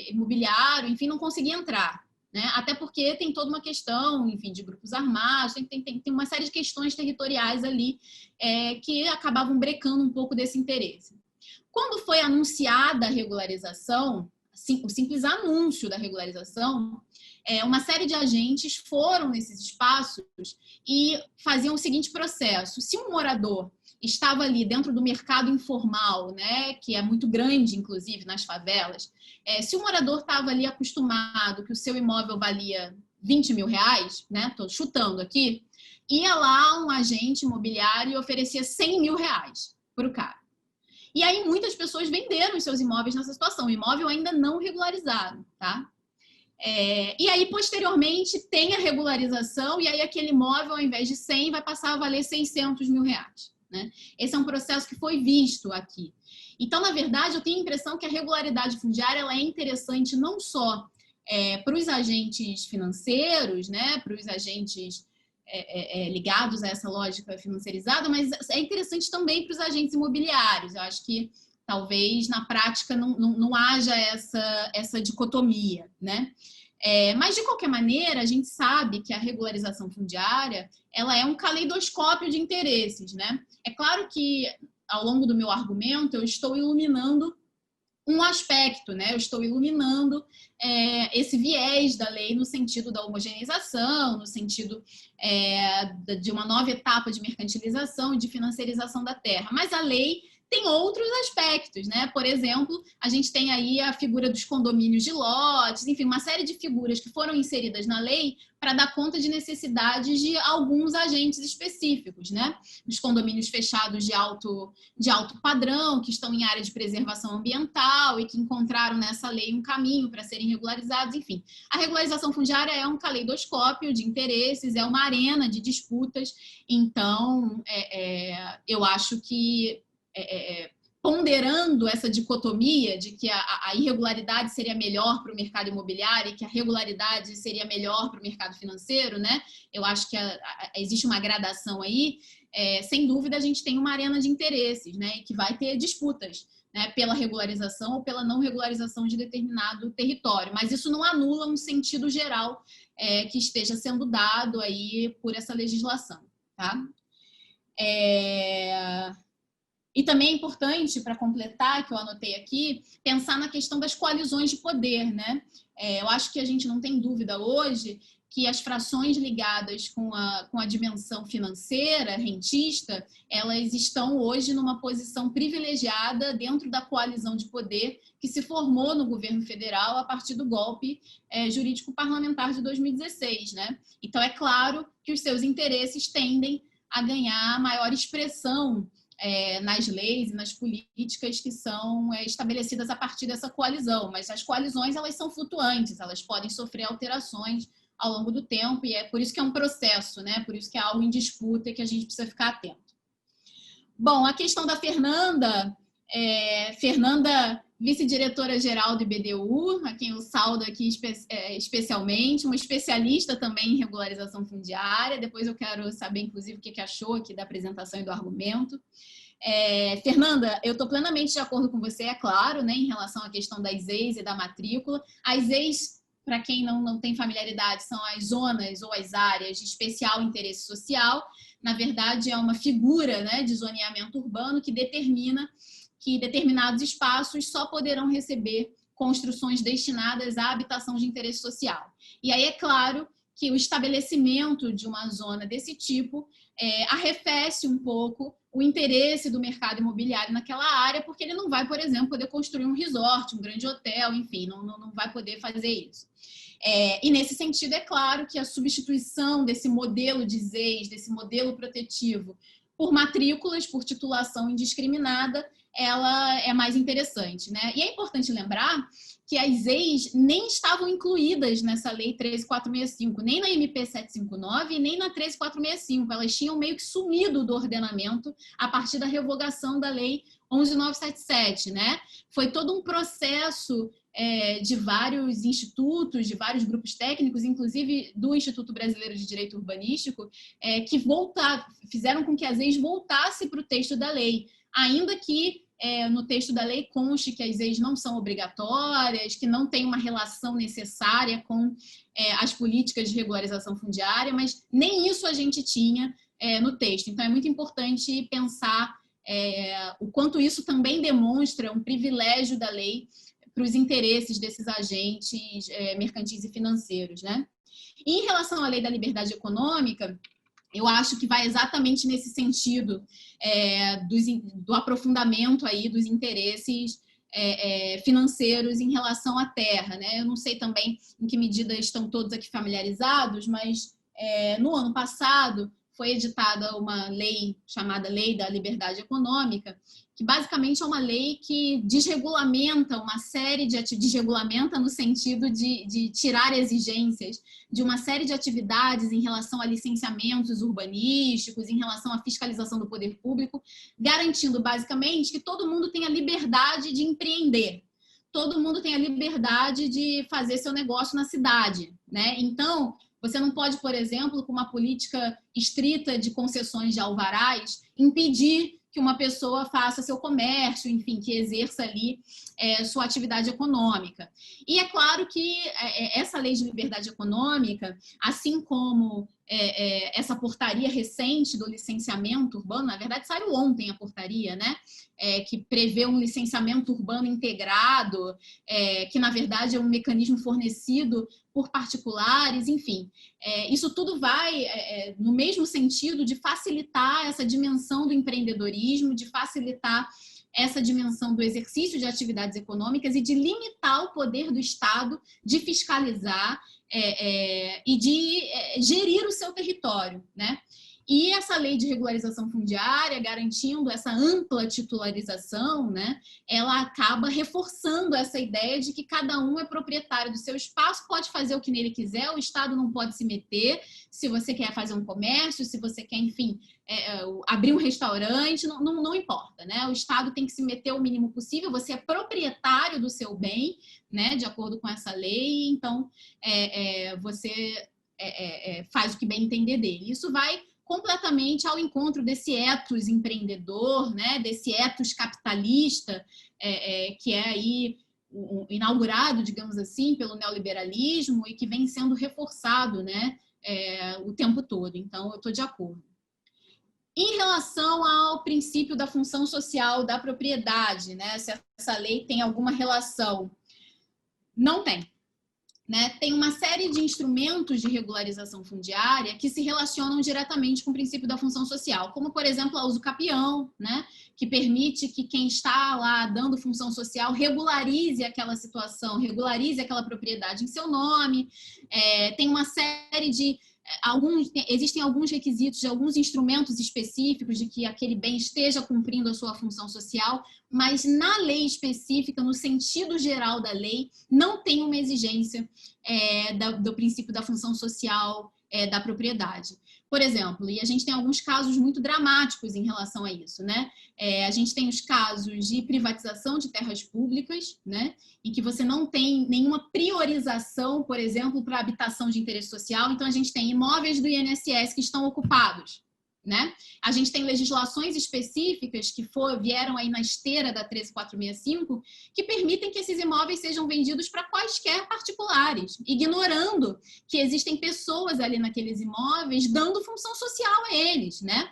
imobiliário, enfim, não conseguia entrar, né? Até porque tem toda uma questão, enfim, de grupos armados, tem uma série de questões territoriais ali que acabavam brecando um pouco desse interesse. Quando foi anunciada a regularização, o simples anúncio da regularização, uma série de agentes foram nesses espaços e faziam o seguinte processo: se um morador estava ali dentro do mercado informal, né, que é muito grande, inclusive, nas favelas, se o morador estava ali acostumado que o seu imóvel valia 20 mil reais, né, estou chutando aqui, ia lá um agente imobiliário e oferecia 100 mil reais para o cara. E aí muitas pessoas venderam os seus imóveis nessa situação, imóvel ainda não regularizado, tá? E aí, posteriormente, tem a regularização e aí aquele imóvel, ao invés de 100, vai passar a valer 600 mil reais, né? Esse é um processo que foi visto aqui. Então, na verdade, eu tenho a impressão que a regularidade fundiária ela é interessante não só para os agentes financeiros, né, para os agentes ligados a essa lógica financiarizada, mas é interessante também para os agentes imobiliários. Eu acho que talvez na prática não haja essa dicotomia, né? Mas de qualquer maneira, a gente sabe que a regularização fundiária ela é um caleidoscópio de interesses, né? É claro que ao longo do meu argumento eu estou iluminando um aspecto, né? Eu estou iluminando esse viés da lei no sentido da homogeneização, no sentido de uma nova etapa de mercantilização e de financiarização da terra. Mas a lei tem outros aspectos, né? Por exemplo, a gente tem aí a figura dos condomínios de lotes, enfim, uma série de figuras que foram inseridas na lei para dar conta de necessidades de alguns agentes específicos, né? Os condomínios fechados de alto padrão, que estão em área de preservação ambiental e que encontraram nessa lei um caminho para serem regularizados, enfim. A regularização fundiária é um caleidoscópio de interesses, é uma arena de disputas, então eu acho que ponderando essa dicotomia de que a irregularidade seria melhor para o mercado imobiliário e que a regularidade seria melhor para o mercado financeiro, né? Eu acho que existe uma gradação aí. Sem dúvida, a gente tem uma arena de interesses, né? E que vai ter disputas, né? Pela regularização ou pela não regularização de determinado território. Mas isso não anula um sentido geral que esteja sendo dado aí por essa legislação, tá? E também é importante, para completar, que eu anotei aqui, pensar na questão das coalizões de poder, né? Eu acho que a gente não tem dúvida hoje que as frações ligadas com a dimensão financeira, rentista, elas estão hoje numa posição privilegiada dentro da coalizão de poder que se formou no governo federal a partir do golpe jurídico-parlamentar de 2016, né? Então, é claro que os seus interesses tendem a ganhar maior expressão nas leis e nas políticas que são estabelecidas a partir dessa coalizão, mas as coalizões elas são flutuantes, elas podem sofrer alterações ao longo do tempo e é por isso que é um processo, né? Por isso que é algo em disputa e que a gente precisa ficar atento. Bom, a questão da Fernanda, vice-diretora-geral do IBDU, a quem eu saldo aqui especialmente, uma especialista também em regularização fundiária. Depois eu quero saber, inclusive, o que achou aqui da apresentação e do argumento. Fernanda, eu estou plenamente de acordo com você, é claro, né, em relação à questão das EIs e da matrícula. As EIs, para quem não tem familiaridade, são as zonas ou as áreas de especial interesse social. Na verdade, é uma figura, né, de zoneamento urbano que determina que determinados espaços só poderão receber construções destinadas à habitação de interesse social. E aí é claro que o estabelecimento de uma zona desse tipo arrefece um pouco o interesse do mercado imobiliário naquela área, porque ele não vai, por exemplo, poder construir um resort, um grande hotel, enfim, não vai poder fazer isso. E nesse sentido, é claro que a substituição desse modelo de ZEIS, desse modelo protetivo, por matrículas, por titulação indiscriminada, ela é mais interessante, né? E é importante lembrar que as ZEIS nem estavam incluídas nessa lei 13465, nem na MP 759 e nem na 13465. Elas tinham meio que sumido do ordenamento a partir da revogação da lei 11977, né? Foi todo um processo de vários institutos, de vários grupos técnicos, inclusive do Instituto Brasileiro de Direito Urbanístico, que fizeram com que as ZEIS voltasse para o texto da lei, ainda que no texto da lei conste que as ZEIS não são obrigatórias, que não tem uma relação necessária com as políticas de regularização fundiária, mas nem isso a gente tinha no texto. Então, é muito importante pensar o quanto isso também demonstra um privilégio da lei para os interesses desses agentes mercantis e financeiros, né? E em relação à lei da liberdade econômica, eu acho que vai exatamente nesse sentido do aprofundamento aí dos interesses financeiros em relação à terra, né? Eu não sei também em que medida estão todos aqui familiarizados, mas no ano passado foi editada uma lei chamada Lei da Liberdade Econômica, que basicamente é uma lei que desregulamenta uma série desregulamenta no sentido de tirar exigências de uma série de atividades em relação a licenciamentos urbanísticos, em relação à fiscalização do poder público, garantindo basicamente que todo mundo tenha liberdade de empreender, todo mundo tenha liberdade de fazer seu negócio na cidade, né? Então, você não pode, por exemplo, com uma política estrita de concessões de alvarás, impedir que uma pessoa faça seu comércio, enfim, que exerça ali sua atividade econômica. E é claro que essa lei de liberdade econômica, assim como essa portaria recente do licenciamento urbano, na verdade saiu ontem a portaria, né? Que prevê um licenciamento urbano integrado, que na verdade é um mecanismo fornecido por particulares, enfim. Isso tudo vai no mesmo sentido de facilitar essa dimensão do empreendedorismo, de facilitar essa dimensão do exercício de atividades econômicas e de limitar o poder do Estado de fiscalizar e de gerir o seu território, né? E essa lei de regularização fundiária, garantindo essa ampla titularização, né, ela acaba reforçando essa ideia de que cada um é proprietário do seu espaço, pode fazer o que nele quiser, o Estado não pode se meter, se você quer fazer um comércio, se você quer, enfim, abrir um restaurante, não importa, né? O Estado tem que se meter o mínimo possível, você é proprietário do seu bem, né, de acordo com essa lei, então você faz o que bem entender dele. Isso vai completamente ao encontro desse ethos empreendedor, né, desse ethos capitalista, que é aí inaugurado, digamos assim, pelo neoliberalismo e que vem sendo reforçado, né, o tempo todo. Então, eu estou de acordo. Em relação ao princípio da função social da propriedade, né, se essa lei tem alguma relação, não tem. Né, tem uma série de instrumentos de regularização fundiária que se relacionam diretamente com o princípio da função social, como, por exemplo, a uso capião, né, que permite que quem está lá dando função social regularize aquela situação, regularize aquela propriedade em seu nome. Tem uma série de... existem alguns requisitos de alguns instrumentos específicos de que aquele bem esteja cumprindo a sua função social, mas na lei específica, no sentido geral da lei, não tem uma exigência do princípio da função social da propriedade. Por exemplo, e a gente tem alguns casos muito dramáticos em relação a isso, né? A gente tem os casos de privatização de terras públicas, né? Em que você não tem nenhuma priorização, por exemplo, para habitação de interesse social. Então, a gente tem imóveis do INSS que estão ocupados, né? A gente tem legislações específicas que vieram aí na esteira da 13465 que permitem que esses imóveis sejam vendidos para quaisquer particulares, ignorando que existem pessoas ali naqueles imóveis dando função social a eles, né?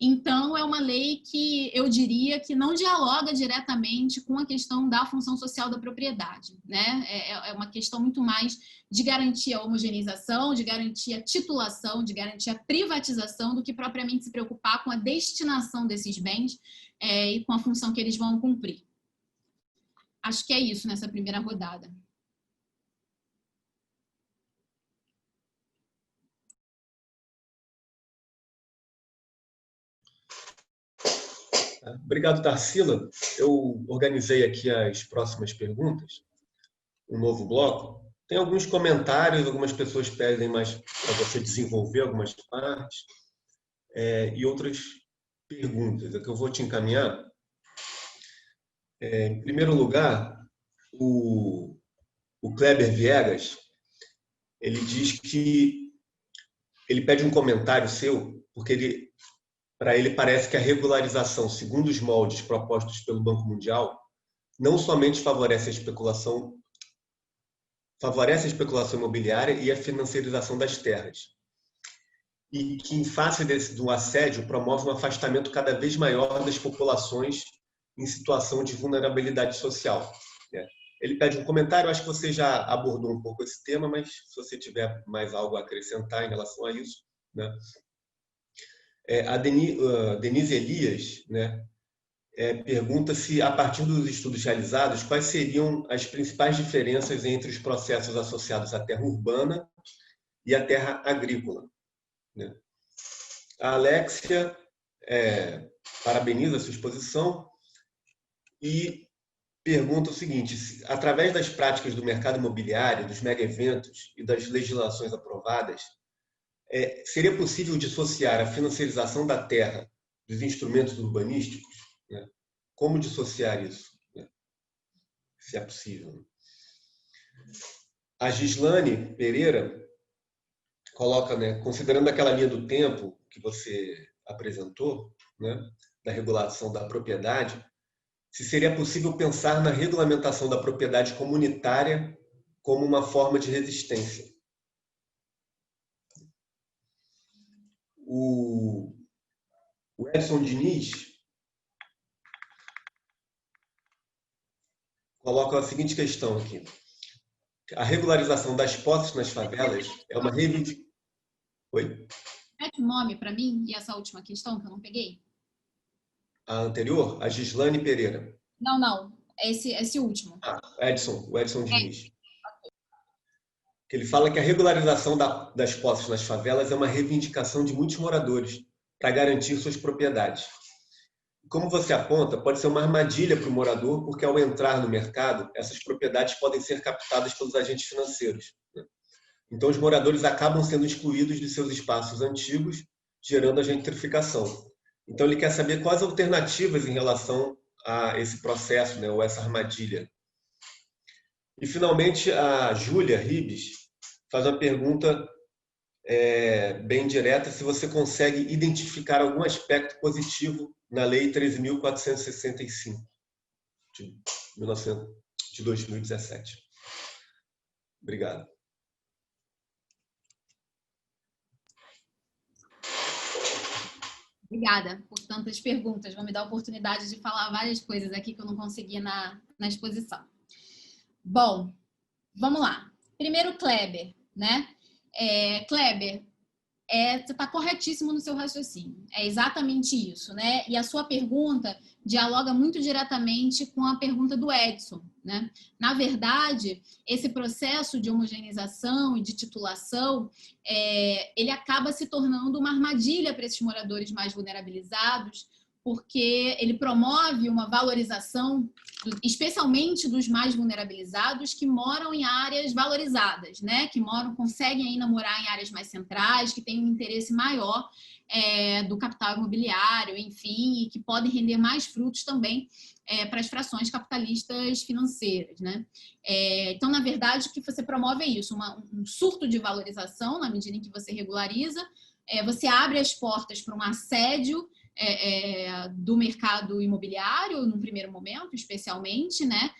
Então, é uma lei que eu diria que não dialoga diretamente com a questão da função social da propriedade, né? É uma questão muito mais de garantir a homogeneização, de garantir a titulação, de garantir a privatização, do que propriamente se preocupar com a destinação desses bens e com a função que eles vão cumprir. Acho que é isso nessa primeira rodada. Obrigado, Tarsila. Eu organizei aqui as próximas perguntas, um novo bloco. Tem alguns comentários, algumas pessoas pedem mais para você desenvolver algumas partes, e outras perguntas, é que eu vou te encaminhar. Em primeiro lugar, o Kleber Viegas, ele diz que ele pede um comentário seu, porque para ele parece que a regularização, segundo os moldes propostos pelo Banco Mundial, não somente favorece a especulação imobiliária e a financiarização das terras, e que, em face do assédio, promove um afastamento cada vez maior das populações em situação de vulnerabilidade social. Ele pede um comentário, acho que você já abordou um pouco esse tema, mas se você tiver mais algo a acrescentar em relação a isso, né? A Denise Elias, né, pergunta se, a partir dos estudos realizados, quais seriam as principais diferenças entre os processos associados à terra urbana e à terra agrícola, né? A Alexia parabeniza a sua exposição e pergunta o seguinte: através das práticas do mercado imobiliário, dos mega-eventos e das legislações aprovadas, seria possível dissociar a financiarização da terra dos instrumentos urbanísticos, né? Como dissociar isso, né? Se é possível. A Gislane Pereira coloca, né, considerando aquela linha do tempo que você apresentou, né, da regulação da propriedade, se seria possível pensar na regulamentação da propriedade comunitária como uma forma de resistência. O Edson Diniz coloca a seguinte questão aqui: a regularização das posses nas favelas é uma reivindicação. Oi? Repete o nome para mim e essa última questão que eu não peguei. A anterior, a Gislane Pereira. Não. Esse último. O Edson Diniz. Ele fala que a regularização das posses nas favelas é uma reivindicação de muitos moradores para garantir suas propriedades. Como você aponta, pode ser uma armadilha para o morador, porque ao entrar no mercado, essas propriedades podem ser captadas pelos agentes financeiros, né? Então, os moradores acabam sendo excluídos de seus espaços antigos, gerando a gentrificação. Então, ele quer saber quais alternativas em relação a esse processo, né, ou essa armadilha. E, finalmente, a Júlia Ribes faz uma pergunta bem direta: se você consegue identificar algum aspecto positivo na Lei 13.465 de 2017. Obrigado. Obrigada por tantas perguntas. Vou me dar a oportunidade de falar várias coisas aqui que eu não consegui na exposição. Bom, vamos lá. Primeiro, Kleber, né? Kleber, você está corretíssimo no seu raciocínio. É exatamente isso, né? E a sua pergunta dialoga muito diretamente com a pergunta do Edson, né? Na verdade, esse processo de homogeneização e de titulação, ele acaba se tornando uma armadilha para esses moradores mais vulnerabilizados, porque ele promove uma valorização, especialmente dos mais vulnerabilizados que moram em áreas valorizadas, né? Que conseguem ainda morar em áreas mais centrais, que têm um interesse maior do capital imobiliário, enfim, e que podem render mais frutos também para as frações capitalistas financeiras, né? Então, na verdade, o que você promove é isso, um surto de valorização na medida em que você regulariza, você abre as portas para um assédio do mercado imobiliário, num primeiro momento, especialmente, né?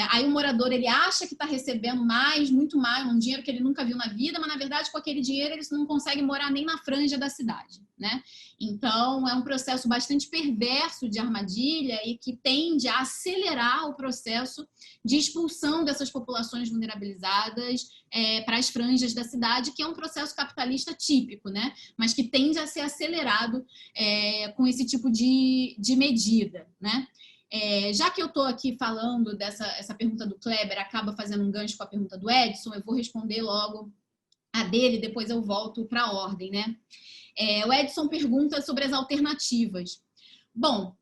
Aí o morador, ele acha que está recebendo mais, muito mais, um dinheiro que ele nunca viu na vida, mas na verdade com aquele dinheiro ele não consegue morar nem na franja da cidade, né? Então é um processo bastante perverso de armadilha e que tende a acelerar o processo de expulsão dessas populações vulnerabilizadas para as franjas da cidade, que é um processo capitalista típico, né? Mas que tende a ser acelerado com esse tipo de medida, né? Já que eu estou aqui falando essa pergunta do Kleber, acaba fazendo um gancho com a pergunta do Edson, eu vou responder logo a dele, depois eu volto para a ordem, né? O Edson pergunta sobre as alternativas. Bom,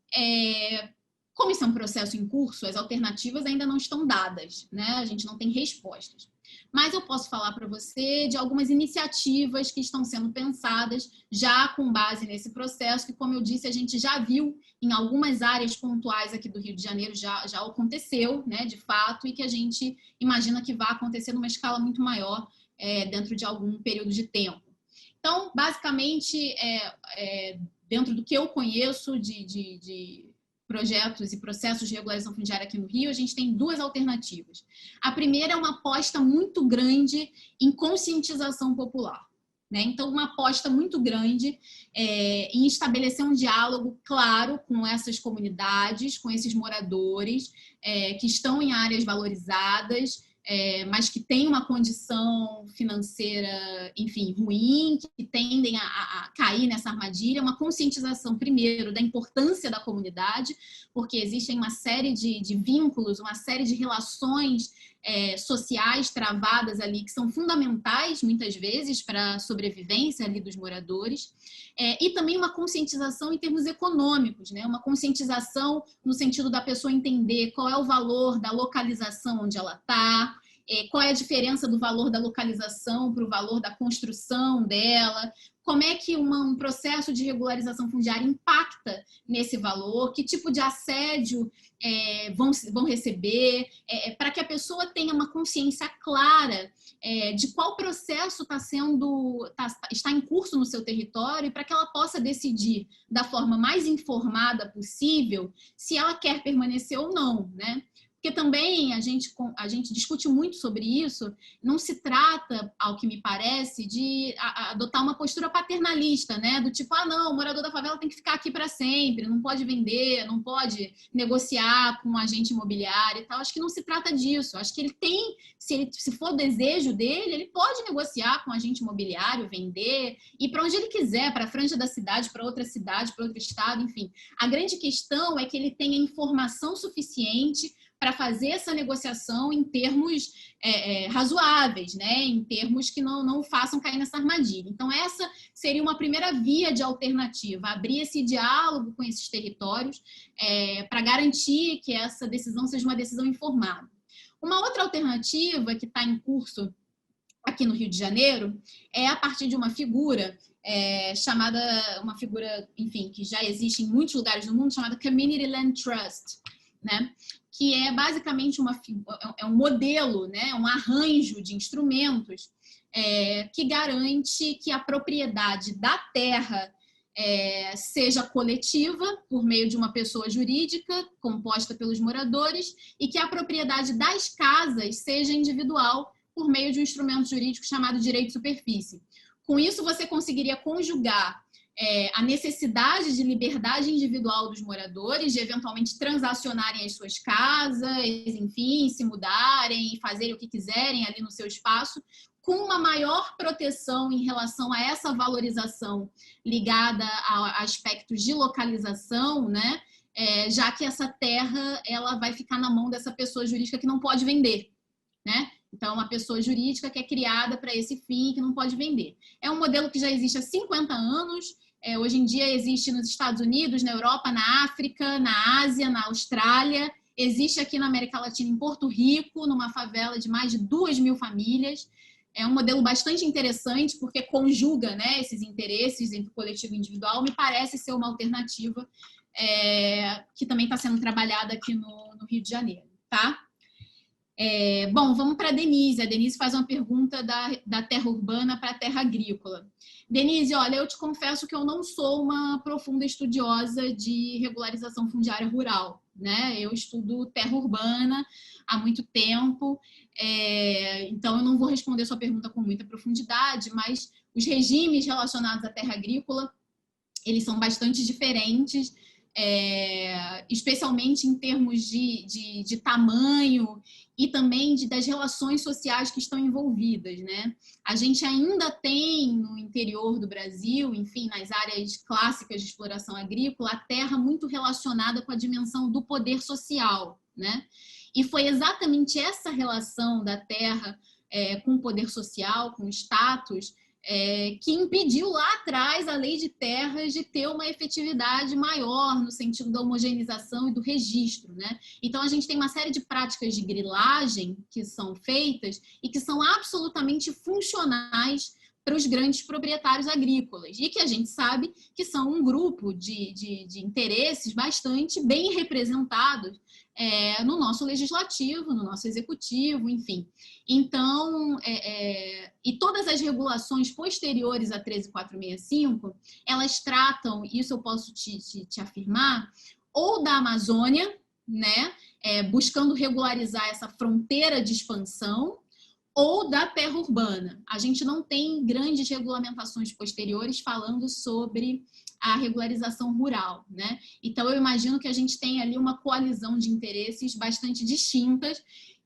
como isso é um processo em curso, as alternativas ainda não estão dadas, né? A gente não tem respostas. Mas eu posso falar para você de algumas iniciativas que estão sendo pensadas já com base nesse processo, que, como eu disse, a gente já viu em algumas áreas pontuais aqui do Rio de Janeiro, já aconteceu, né, de fato, e que a gente imagina que vai acontecer numa escala muito maior dentro de algum período de tempo. Então, basicamente, dentro do que eu conheço de projetos e processos de regularização fundiária aqui no Rio, a gente tem duas alternativas. A primeira é uma aposta muito grande em conscientização popular, né? Então, uma aposta muito grande em estabelecer um diálogo claro com essas comunidades, com esses moradores que estão em áreas valorizadas, mas que têm uma condição financeira, enfim, ruim, que tendem a cair nessa armadilha. Uma conscientização, primeiro, da importância da comunidade, porque existem uma série de vínculos, uma série de relações sociais travadas ali, que são fundamentais, muitas vezes, para a sobrevivência ali dos moradores, e também uma conscientização em termos econômicos, né? Uma conscientização no sentido da pessoa entender qual é o valor da localização onde ela está, qual é a diferença do valor da localização para o valor da construção dela, como é que um processo de regularização fundiária impacta nesse valor, que tipo de assédio vão receber, para que a pessoa tenha uma consciência clara de qual processo está em curso no seu território e para que ela possa decidir da forma mais informada possível se ela quer permanecer ou não, né? Porque também a gente discute muito sobre isso, não se trata, ao que me parece, de adotar uma postura paternalista, né? Do tipo, não, o morador da favela tem que ficar aqui para sempre, não pode vender, não pode negociar com um agente imobiliário e tal. Acho que não se trata disso. Acho que ele tem, se for desejo dele, ele pode negociar com um agente imobiliário, vender, ir para onde ele quiser, para a franja da cidade, para outra cidade, para outro estado, enfim. A grande questão é que ele tenha informação suficiente para fazer essa negociação em termos razoáveis, né? Em termos que não o façam cair nessa armadilha. Então, essa seria uma primeira via de alternativa, abrir esse diálogo com esses territórios para garantir que essa decisão seja uma decisão informada. Uma outra alternativa que está em curso aqui no Rio de Janeiro é a partir de uma figura uma figura, enfim, que já existe em muitos lugares do mundo, chamada Community Land Trust, né? Que é basicamente um modelo, né? Um arranjo de instrumentos que garante que a propriedade da terra seja coletiva, por meio de uma pessoa jurídica composta pelos moradores, e que a propriedade das casas seja individual, por meio de um instrumento jurídico chamado direito de superfície. Com isso, você conseguiria conjugar a necessidade de liberdade individual dos moradores, de eventualmente transacionarem as suas casas, enfim, se mudarem e fazerem o que quiserem ali no seu espaço, com uma maior proteção em relação a essa valorização ligada a aspectos de localização, né? Já que essa terra ela vai ficar na mão dessa pessoa jurídica que não pode vender, né? Então, uma pessoa jurídica que é criada para esse fim, que não pode vender. É um modelo que já existe há 50 anos. Hoje em dia existe nos Estados Unidos, na Europa, na África, na Ásia, na Austrália. Existe aqui na América Latina, em Porto Rico, numa favela de mais de 2.000 famílias. É um modelo bastante interessante, porque conjuga, né, esses interesses entre o coletivo e o individual. Me parece ser uma alternativa que também está sendo trabalhada aqui no Rio de Janeiro, tá? Bom, vamos para a Denise. A Denise faz uma pergunta da terra urbana para a terra agrícola. Denise, olha, eu te confesso que eu não sou uma profunda estudiosa de regularização fundiária rural, né? Eu estudo terra urbana há muito tempo, então eu não vou responder sua pergunta com muita profundidade, mas os regimes relacionados à terra agrícola, eles são bastante diferentes, especialmente em termos de tamanho e também das relações sociais que estão envolvidas, né? A gente ainda tem no interior do Brasil, enfim, nas áreas clássicas de exploração agrícola, a terra muito relacionada com a dimensão do poder social, né? E foi exatamente essa relação da terra com o poder social, com o status, que impediu lá atrás a lei de terras de ter uma efetividade maior no sentido da homogeneização e do registro, né? Então, a gente tem uma série de práticas de grilagem que são feitas e que são absolutamente funcionais para os grandes proprietários agrícolas e que a gente sabe que são um grupo de interesses bastante bem representados no nosso legislativo, no nosso executivo, enfim. Então, e todas as regulações posteriores a 13465, elas tratam, isso eu posso te afirmar, ou da Amazônia, né, buscando regularizar essa fronteira de expansão, ou da terra urbana. A gente não tem grandes regulamentações posteriores falando sobre a regularização rural, né? Então, eu imagino que a gente tem ali uma coalizão de interesses bastante distintas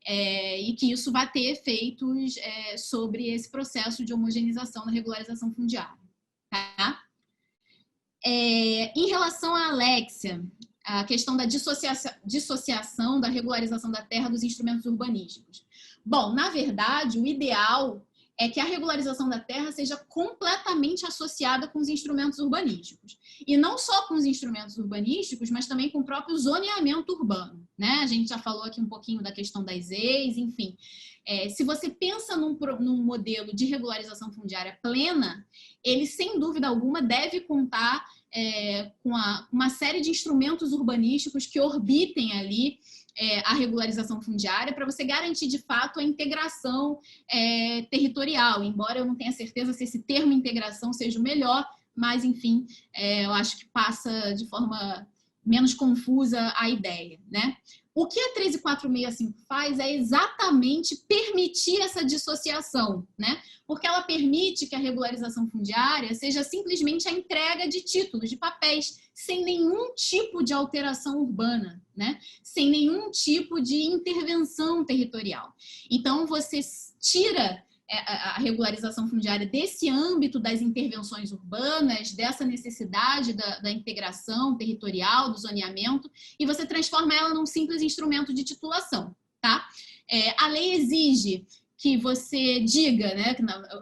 e que isso vai ter efeitos sobre esse processo de homogeneização da regularização fundiária. Tá? Em relação à Alexia, a questão da dissociação da regularização da terra dos instrumentos urbanísticos. Bom, na verdade, o ideal é que a regularização da terra seja completamente associada com os instrumentos urbanísticos. E não só com os instrumentos urbanísticos, mas também com o próprio zoneamento urbano, né? A gente já falou aqui um pouquinho da questão das EIs, enfim. Se você pensa num modelo de regularização fundiária plena, ele, sem dúvida alguma, deve contar com uma série de instrumentos urbanísticos que orbitem ali a regularização fundiária para você garantir, de fato, a integração territorial, embora eu não tenha certeza se esse termo integração seja o melhor, mas, enfim, eu acho que passa de forma menos confusa a ideia, né? O que a 13465 faz é exatamente permitir essa dissociação, né? Porque ela permite que a regularização fundiária seja simplesmente a entrega de títulos, de papéis, sem nenhum tipo de alteração urbana, né? Sem nenhum tipo de intervenção territorial. Então, você tira a regularização fundiária desse âmbito das intervenções urbanas, dessa necessidade da integração territorial, do zoneamento, e você transforma ela num simples instrumento de titulação, tá? A lei exige que você diga, né,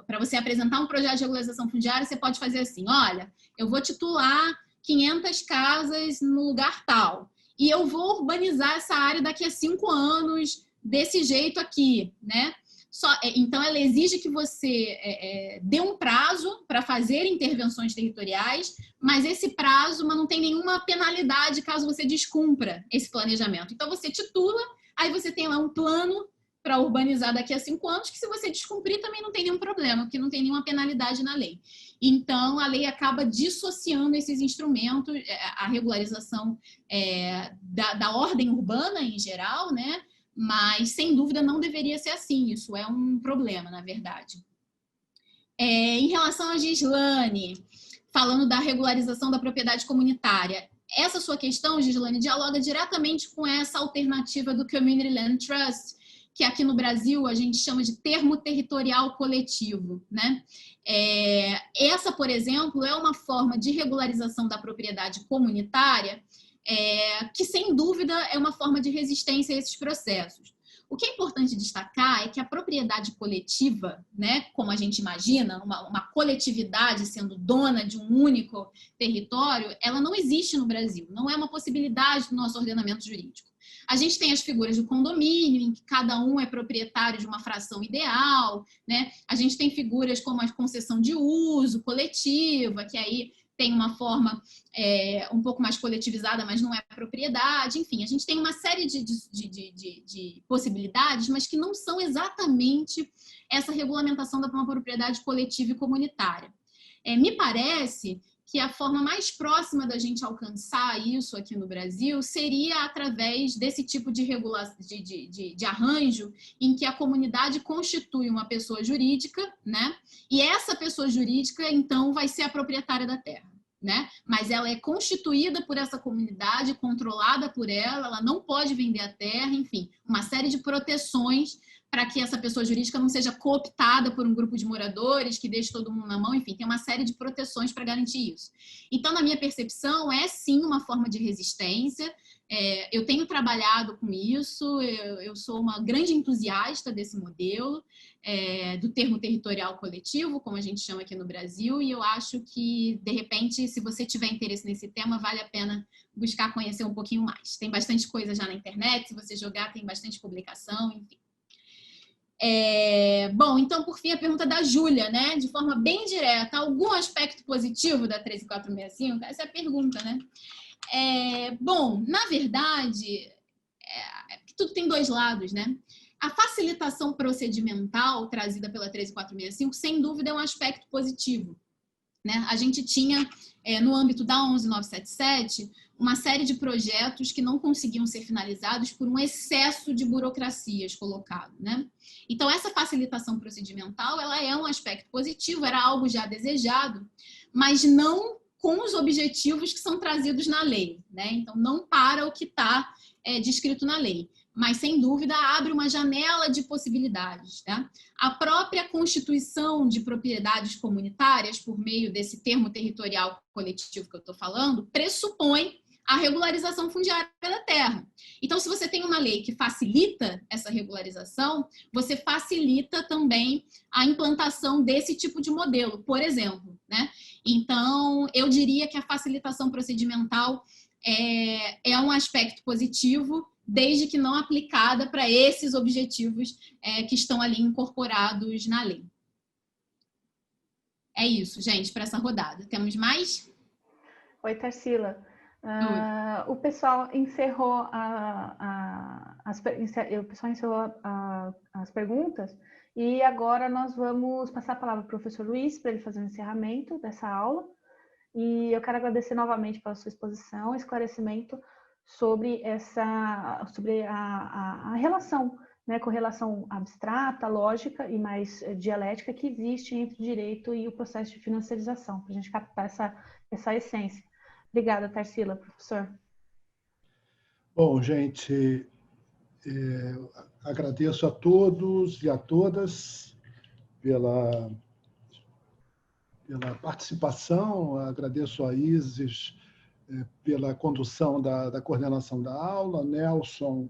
para você apresentar um projeto de regularização fundiária, você pode fazer assim, olha, eu vou titular 500 casas no lugar tal, e eu vou urbanizar essa área daqui a 5 anos, desse jeito aqui, né? Então, ela exige que você dê um prazo para fazer intervenções territoriais, mas esse prazo não tem nenhuma penalidade caso você descumpra esse planejamento. Então, você titula, aí você tem lá um plano para urbanizar daqui a 5 anos, que se você descumprir também não tem nenhum problema, porque não tem nenhuma penalidade na lei. Então, a lei acaba dissociando esses instrumentos, a regularização da ordem urbana em geral, né? Mas, sem dúvida, não deveria ser assim. Isso é um problema, na verdade. Em relação a Gislane, falando da regularização da propriedade comunitária, essa sua questão, Gislane, dialoga diretamente com essa alternativa do Community Land Trust, que aqui no Brasil a gente chama de termo territorial coletivo, né? Essa, por exemplo, é uma forma de regularização da propriedade comunitária que, sem dúvida, é uma forma de resistência a esses processos. O que é importante destacar é que a propriedade coletiva, né, como a gente imagina, uma coletividade sendo dona de um único território, ela não existe no Brasil, não é uma possibilidade do nosso ordenamento jurídico. A gente tem as figuras do condomínio, em que cada um é proprietário de uma fração ideal, né? A gente tem figuras como a concessão de uso coletiva, que aí tem uma forma um pouco mais coletivizada, mas não é propriedade. Enfim, a gente tem uma série de possibilidades, mas que não são exatamente essa regulamentação da uma propriedade coletiva e comunitária. Me parece que a forma mais próxima da gente alcançar isso aqui no Brasil seria através desse tipo de arranjo em que a comunidade constitui uma pessoa jurídica, né? E essa pessoa jurídica, então, vai ser a proprietária da terra, né? Mas ela é constituída por essa comunidade, controlada por ela não pode vender a terra, enfim, uma série de proteções para que essa pessoa jurídica não seja cooptada por um grupo de moradores, que deixe todo mundo na mão, enfim, tem uma série de proteções para garantir isso. Então, na minha percepção, é sim uma forma de resistência. Eu tenho trabalhado com isso, eu sou uma grande entusiasta desse modelo, do termo territorial coletivo, como a gente chama aqui no Brasil, e eu acho que, de repente, se você tiver interesse nesse tema, vale a pena buscar conhecer um pouquinho mais. Tem bastante coisa já na internet, se você jogar, tem bastante publicação, enfim. Bom, então, por fim, a pergunta da Júlia, né? De forma bem direta, algum aspecto positivo da 13465? Essa é a pergunta, né? Bom, na verdade, tudo tem dois lados, né? A facilitação procedimental trazida pela 13465, sem dúvida, é um aspecto positivo, né? A gente tinha, no âmbito da 11977, uma série de projetos que não conseguiam ser finalizados por um excesso de burocracias colocado, né? Então, essa facilitação procedimental, ela é um aspecto positivo, era algo já desejado, mas não com os objetivos que são trazidos na lei, né? Então, não para o que está descrito na lei, mas, sem dúvida, abre uma janela de possibilidades, né? A própria constituição de propriedades comunitárias, por meio desse termo territorial coletivo que eu estou falando, pressupõe a regularização fundiária da terra. Então, se você tem uma lei que facilita essa regularização, você facilita também a implantação desse tipo de modelo, por exemplo, né? Então, eu diria que a facilitação procedimental é um aspecto positivo, desde que não aplicada para esses objetivos que estão ali incorporados na lei. É isso, gente, para essa rodada. Temos mais? Oi, Tarsila. O pessoal encerrou as perguntas e agora nós vamos passar a palavra para o professor Luiz para ele fazer o encerramento dessa aula. E eu quero agradecer novamente pela sua exposição, esclarecimento sobre a relação, né, correlação abstrata, lógica e mais dialética que existe entre o direito e o processo de financiarização, para a gente captar essa essência. Obrigada, Tarsila, professor. Bom, gente, agradeço a todos e a todas pela participação, agradeço a Isis pela condução da coordenação da aula, Nelson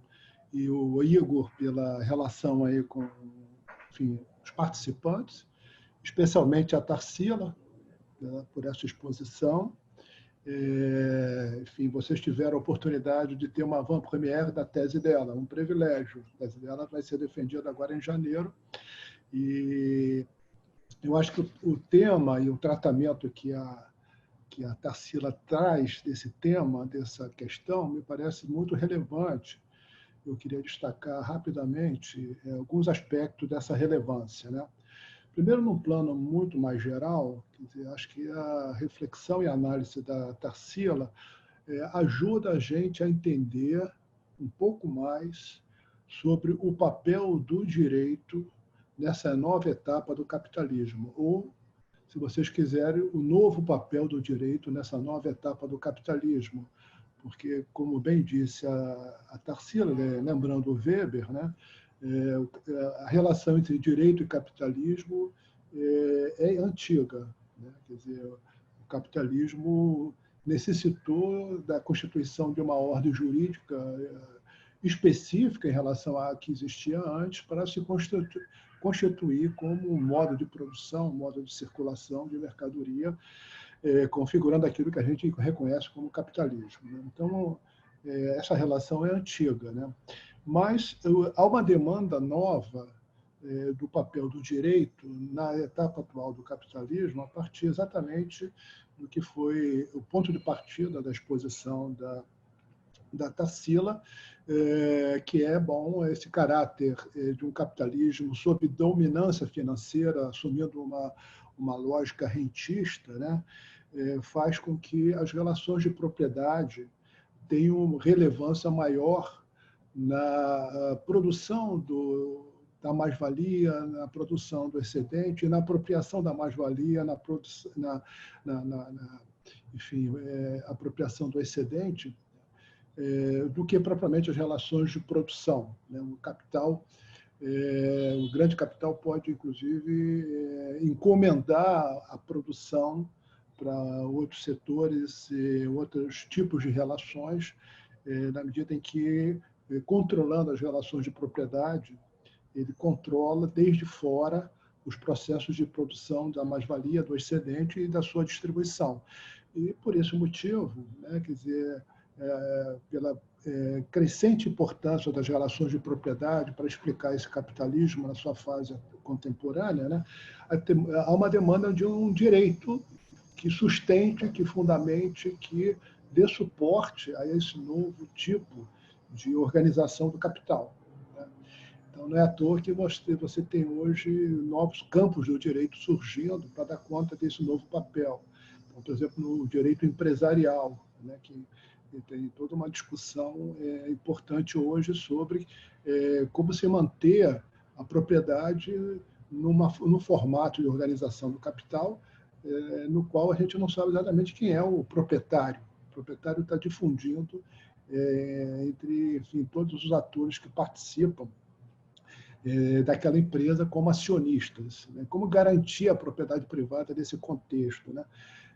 e o Igor pela relação aí com, enfim, os participantes, especialmente a Tarsila, por essa exposição. Enfim, vocês tiveram a oportunidade de ter uma avant-première da tese dela, um privilégio. A tese dela vai ser defendida agora em janeiro. E eu acho que o tema e o tratamento que a Tarsila traz desse tema, dessa questão, me parece muito relevante. Eu queria destacar rapidamente alguns aspectos dessa relevância, né? Primeiro, num plano muito mais geral, quer dizer, acho que a reflexão e a análise da Tarsila ajuda a gente a entender um pouco mais sobre o papel do direito nessa nova etapa do capitalismo, ou, se vocês quiserem, o novo papel do direito nessa nova etapa do capitalismo. Porque, como bem disse a Tarsila, lembrando o Weber, né, a relação entre direito e capitalismo é antiga, né? Quer dizer, o capitalismo necessitou da constituição de uma ordem jurídica específica em relação à que existia antes para se constituir como um modo de produção, um modo de circulação de mercadoria, configurando aquilo que a gente reconhece como capitalismo, né? Então, essa relação é antiga, né? Mas há uma demanda nova do papel do direito na etapa atual do capitalismo, a partir exatamente do que foi o ponto de partida da exposição da Tarsila, que é esse caráter de um capitalismo sob dominância financeira, assumindo uma lógica rentista, né? Faz com que as relações de propriedade tenham relevância maior na produção da mais-valia, na produção do excedente, na apropriação da mais-valia, enfim, apropriação do excedente, do que propriamente as relações de produção, né? O capital, o grande capital pode, inclusive, encomendar a produção para outros setores e outros tipos de relações, na medida em que, controlando as relações de propriedade, ele controla desde fora os processos de produção da mais-valia, do excedente e da sua distribuição. E, por esse motivo, né, quer dizer, pela crescente importância das relações de propriedade para explicar esse capitalismo na sua fase contemporânea, né, há uma demanda de um direito que sustente, que fundamente, que dê suporte a esse novo tipo de organização do capital. Né? Então, não é à toa que você tem hoje novos campos do direito surgindo para dar conta desse novo papel. Então, por exemplo, no direito empresarial, né, que tem toda uma discussão importante hoje sobre como se manter a propriedade no formato de organização do capital, no qual a gente não sabe exatamente quem é o proprietário. O proprietário está difundindo entre, enfim, todos os atores que participam daquela empresa como acionistas, né? Como garantir a propriedade privada nesse contexto, né?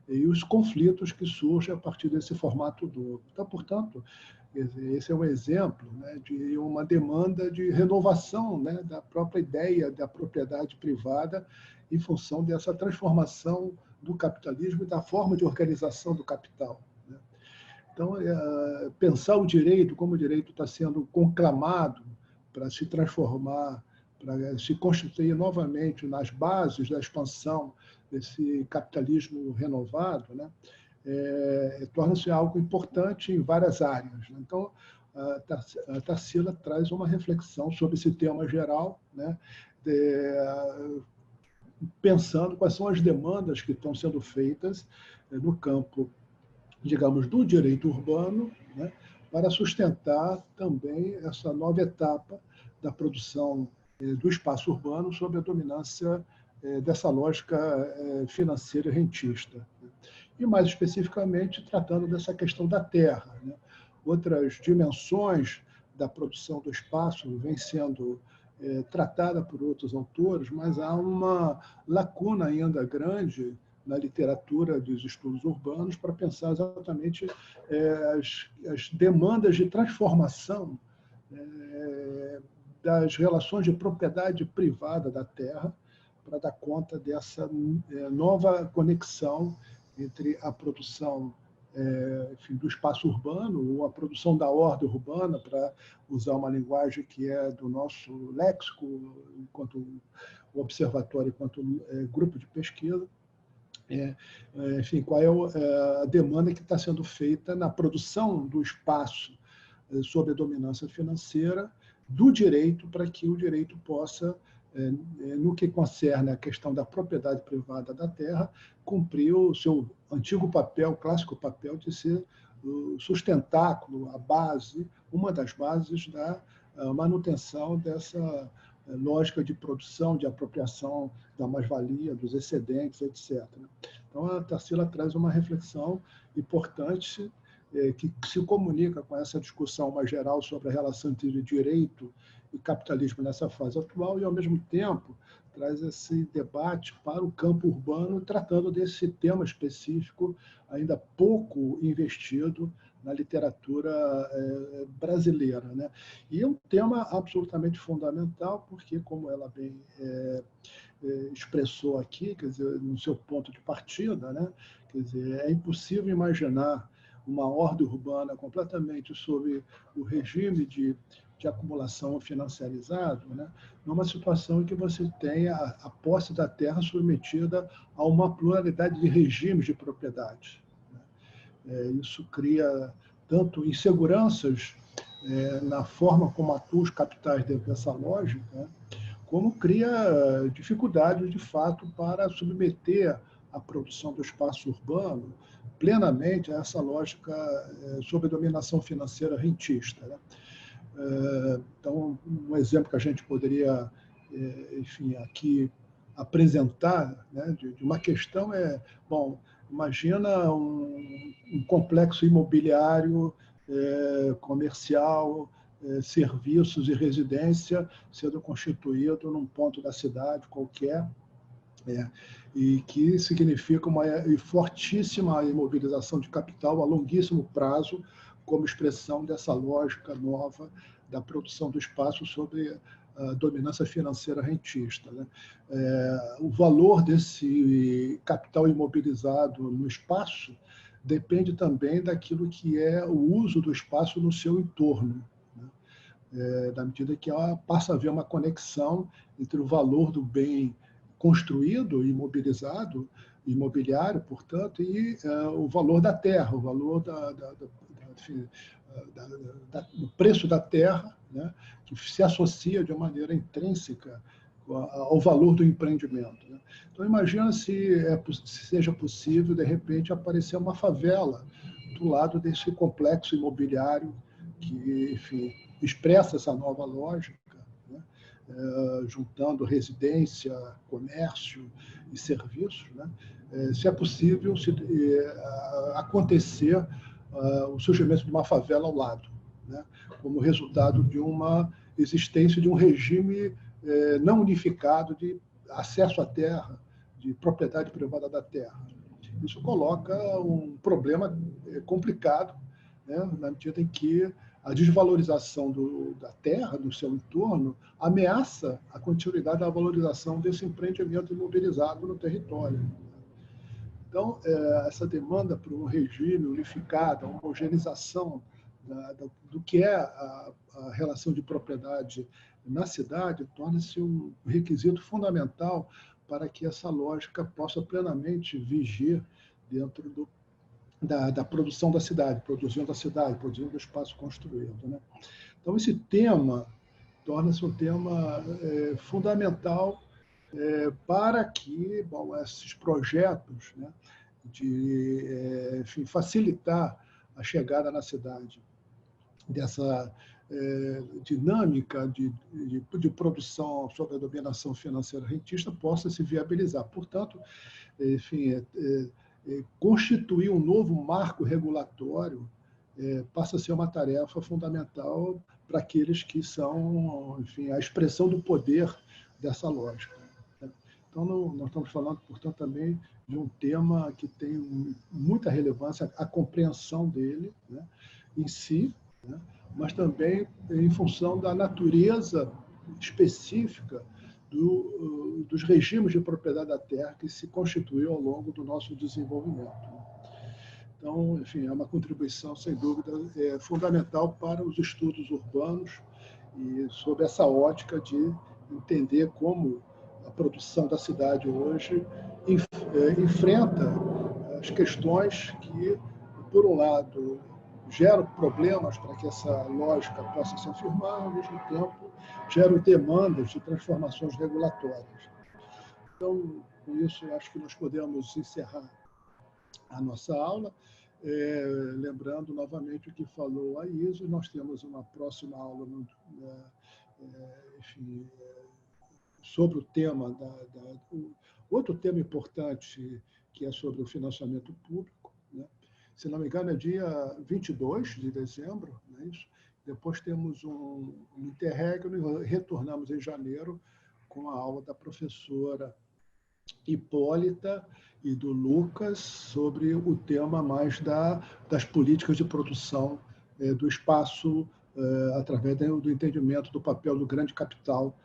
E os conflitos que surgem a partir desse formato novo. Então, portanto, esse é um exemplo, né, de uma demanda de renovação, né, da própria ideia da propriedade privada em função dessa transformação do capitalismo e da forma de organização do capital. Né? Então, pensar o direito, como o direito está sendo conclamado para se transformar, para se constituir novamente nas bases da expansão desse capitalismo renovado, né? Torna-se algo importante em várias áreas. Né? Então, a Tarsila traz uma reflexão sobre esse tema geral, né? Pensando quais são as demandas que estão sendo feitas no campo, digamos, do direito urbano, né? Para sustentar também essa nova etapa da produção do espaço urbano sob a dominância dessa lógica financeira rentista. E, mais especificamente, tratando dessa questão da terra. Né? Outras dimensões da produção do espaço vêm sendo tratada por outros autores, mas há uma lacuna ainda grande na literatura dos estudos urbanos para pensar exatamente as demandas de transformação das relações de propriedade privada da terra para dar conta dessa nova conexão entre a produção enfim, do espaço urbano ou a produção da ordem urbana, para usar uma linguagem que é do nosso léxico, enquanto o observatório, enquanto grupo de pesquisa. Enfim, qual é a demanda que está sendo feita na produção do espaço sob a dominância financeira do direito, para que o direito possa, no que concerne a questão da propriedade privada da terra, cumprir o seu antigo papel, clássico papel de ser o sustentáculo, a base, uma das bases da manutenção dessa lógica de produção, de apropriação da mais-valia, dos excedentes, etc. Então, a Tarsila traz uma reflexão importante que se comunica com essa discussão mais geral sobre a relação entre direito e capitalismo nessa fase atual e, ao mesmo tempo, traz esse debate para o campo urbano, tratando desse tema específico, ainda pouco investido na literatura brasileira. Né? E é um tema absolutamente fundamental, porque, como ela bem expressou aqui, quer dizer, no seu ponto de partida, né? Quer dizer, é impossível imaginar uma ordem urbana completamente sob o regime de acumulação financiarizado, né, numa situação em que você tem a posse da terra submetida a uma pluralidade de regimes de propriedade. Isso cria tanto inseguranças na forma como atuam os capitais dentro dessa lógica, né, como cria dificuldades, de fato, para submeter a produção do espaço urbano plenamente a essa lógica sob dominação financeira rentista, né? Então, um exemplo que a gente poderia, enfim, aqui apresentar, né, de uma questão bom, imagina um complexo imobiliário comercial, serviços e residência sendo constituído num ponto da cidade qualquer, e que significa uma fortíssima imobilização de capital a longuíssimo prazo, como expressão dessa lógica nova da produção do espaço sobre a dominância financeira rentista, né? O valor desse capital imobilizado no espaço depende também daquilo que é o uso do espaço no seu entorno, né? Na medida que passa a haver uma conexão entre o valor do bem construído, imobilizado, imobiliário, portanto, e o valor da terra, o valor do preço da terra, né, que se associa de uma maneira intrínseca ao valor do empreendimento, né? Então, imagina se seja possível, de repente, aparecer uma favela do lado desse complexo imobiliário que, enfim, expressa essa nova lógica, né, juntando residência, comércio e serviços, né? Se é possível acontecer o surgimento de uma favela ao lado, né, como resultado de uma existência de um regime não unificado de acesso à terra, de propriedade privada da terra. Isso coloca um problema complicado, né, na medida em que a desvalorização da terra, do seu entorno, ameaça a continuidade da valorização desse empreendimento imobilizado no território. Então, essa demanda por um regime unificado, a homogeneização do que é a relação de propriedade na cidade, torna-se um requisito fundamental para que essa lógica possa plenamente vigir dentro da produção da cidade, produzindo o espaço construído, né? Então, esse tema torna-se um tema fundamental para que, bom, esses projetos, né, de enfim, facilitar a chegada na cidade dessa dinâmica de produção sob a dominação financeira rentista possa se viabilizar. Portanto, enfim, constituir um novo marco regulatório passa a ser uma tarefa fundamental para aqueles que são, enfim, a expressão do poder dessa lógica. Então, nós estamos falando, portanto, também de um tema que tem muita relevância, a compreensão dele, né, em si, né, mas também em função da natureza específica dos regimes de propriedade da terra que se constituiu ao longo do nosso desenvolvimento. Então, enfim, é uma contribuição, sem dúvida, fundamental para os estudos urbanos e sob essa ótica de entender como a produção da cidade hoje enfrenta as questões que, por um lado, geram problemas para que essa lógica possa se afirmar, ao mesmo tempo, geram demandas de transformações regulatórias. Então, com isso, acho que nós podemos encerrar a nossa aula, lembrando novamente o que falou a Isa. Nós temos uma próxima aula, enfim, sobre o tema outro tema importante, que é sobre o financiamento público, né? Se não me engano, é dia 22 de dezembro, não é isso? Depois temos um interregno e retornamos em janeiro com a aula da professora Hipólita e do Lucas sobre o tema mais das políticas de produção do espaço através do entendimento do papel do grande capital,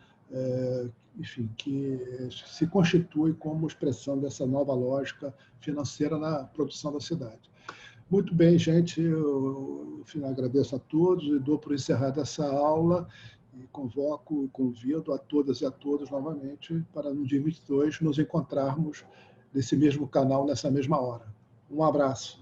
enfim, que se constitui como expressão dessa nova lógica financeira na produção da cidade. Muito bem, gente. Eu agradeço a todos e dou por encerrada essa aula e convido a todas e a todos novamente para no dia 22 nos encontrarmos nesse mesmo canal, nessa mesma hora. Um abraço.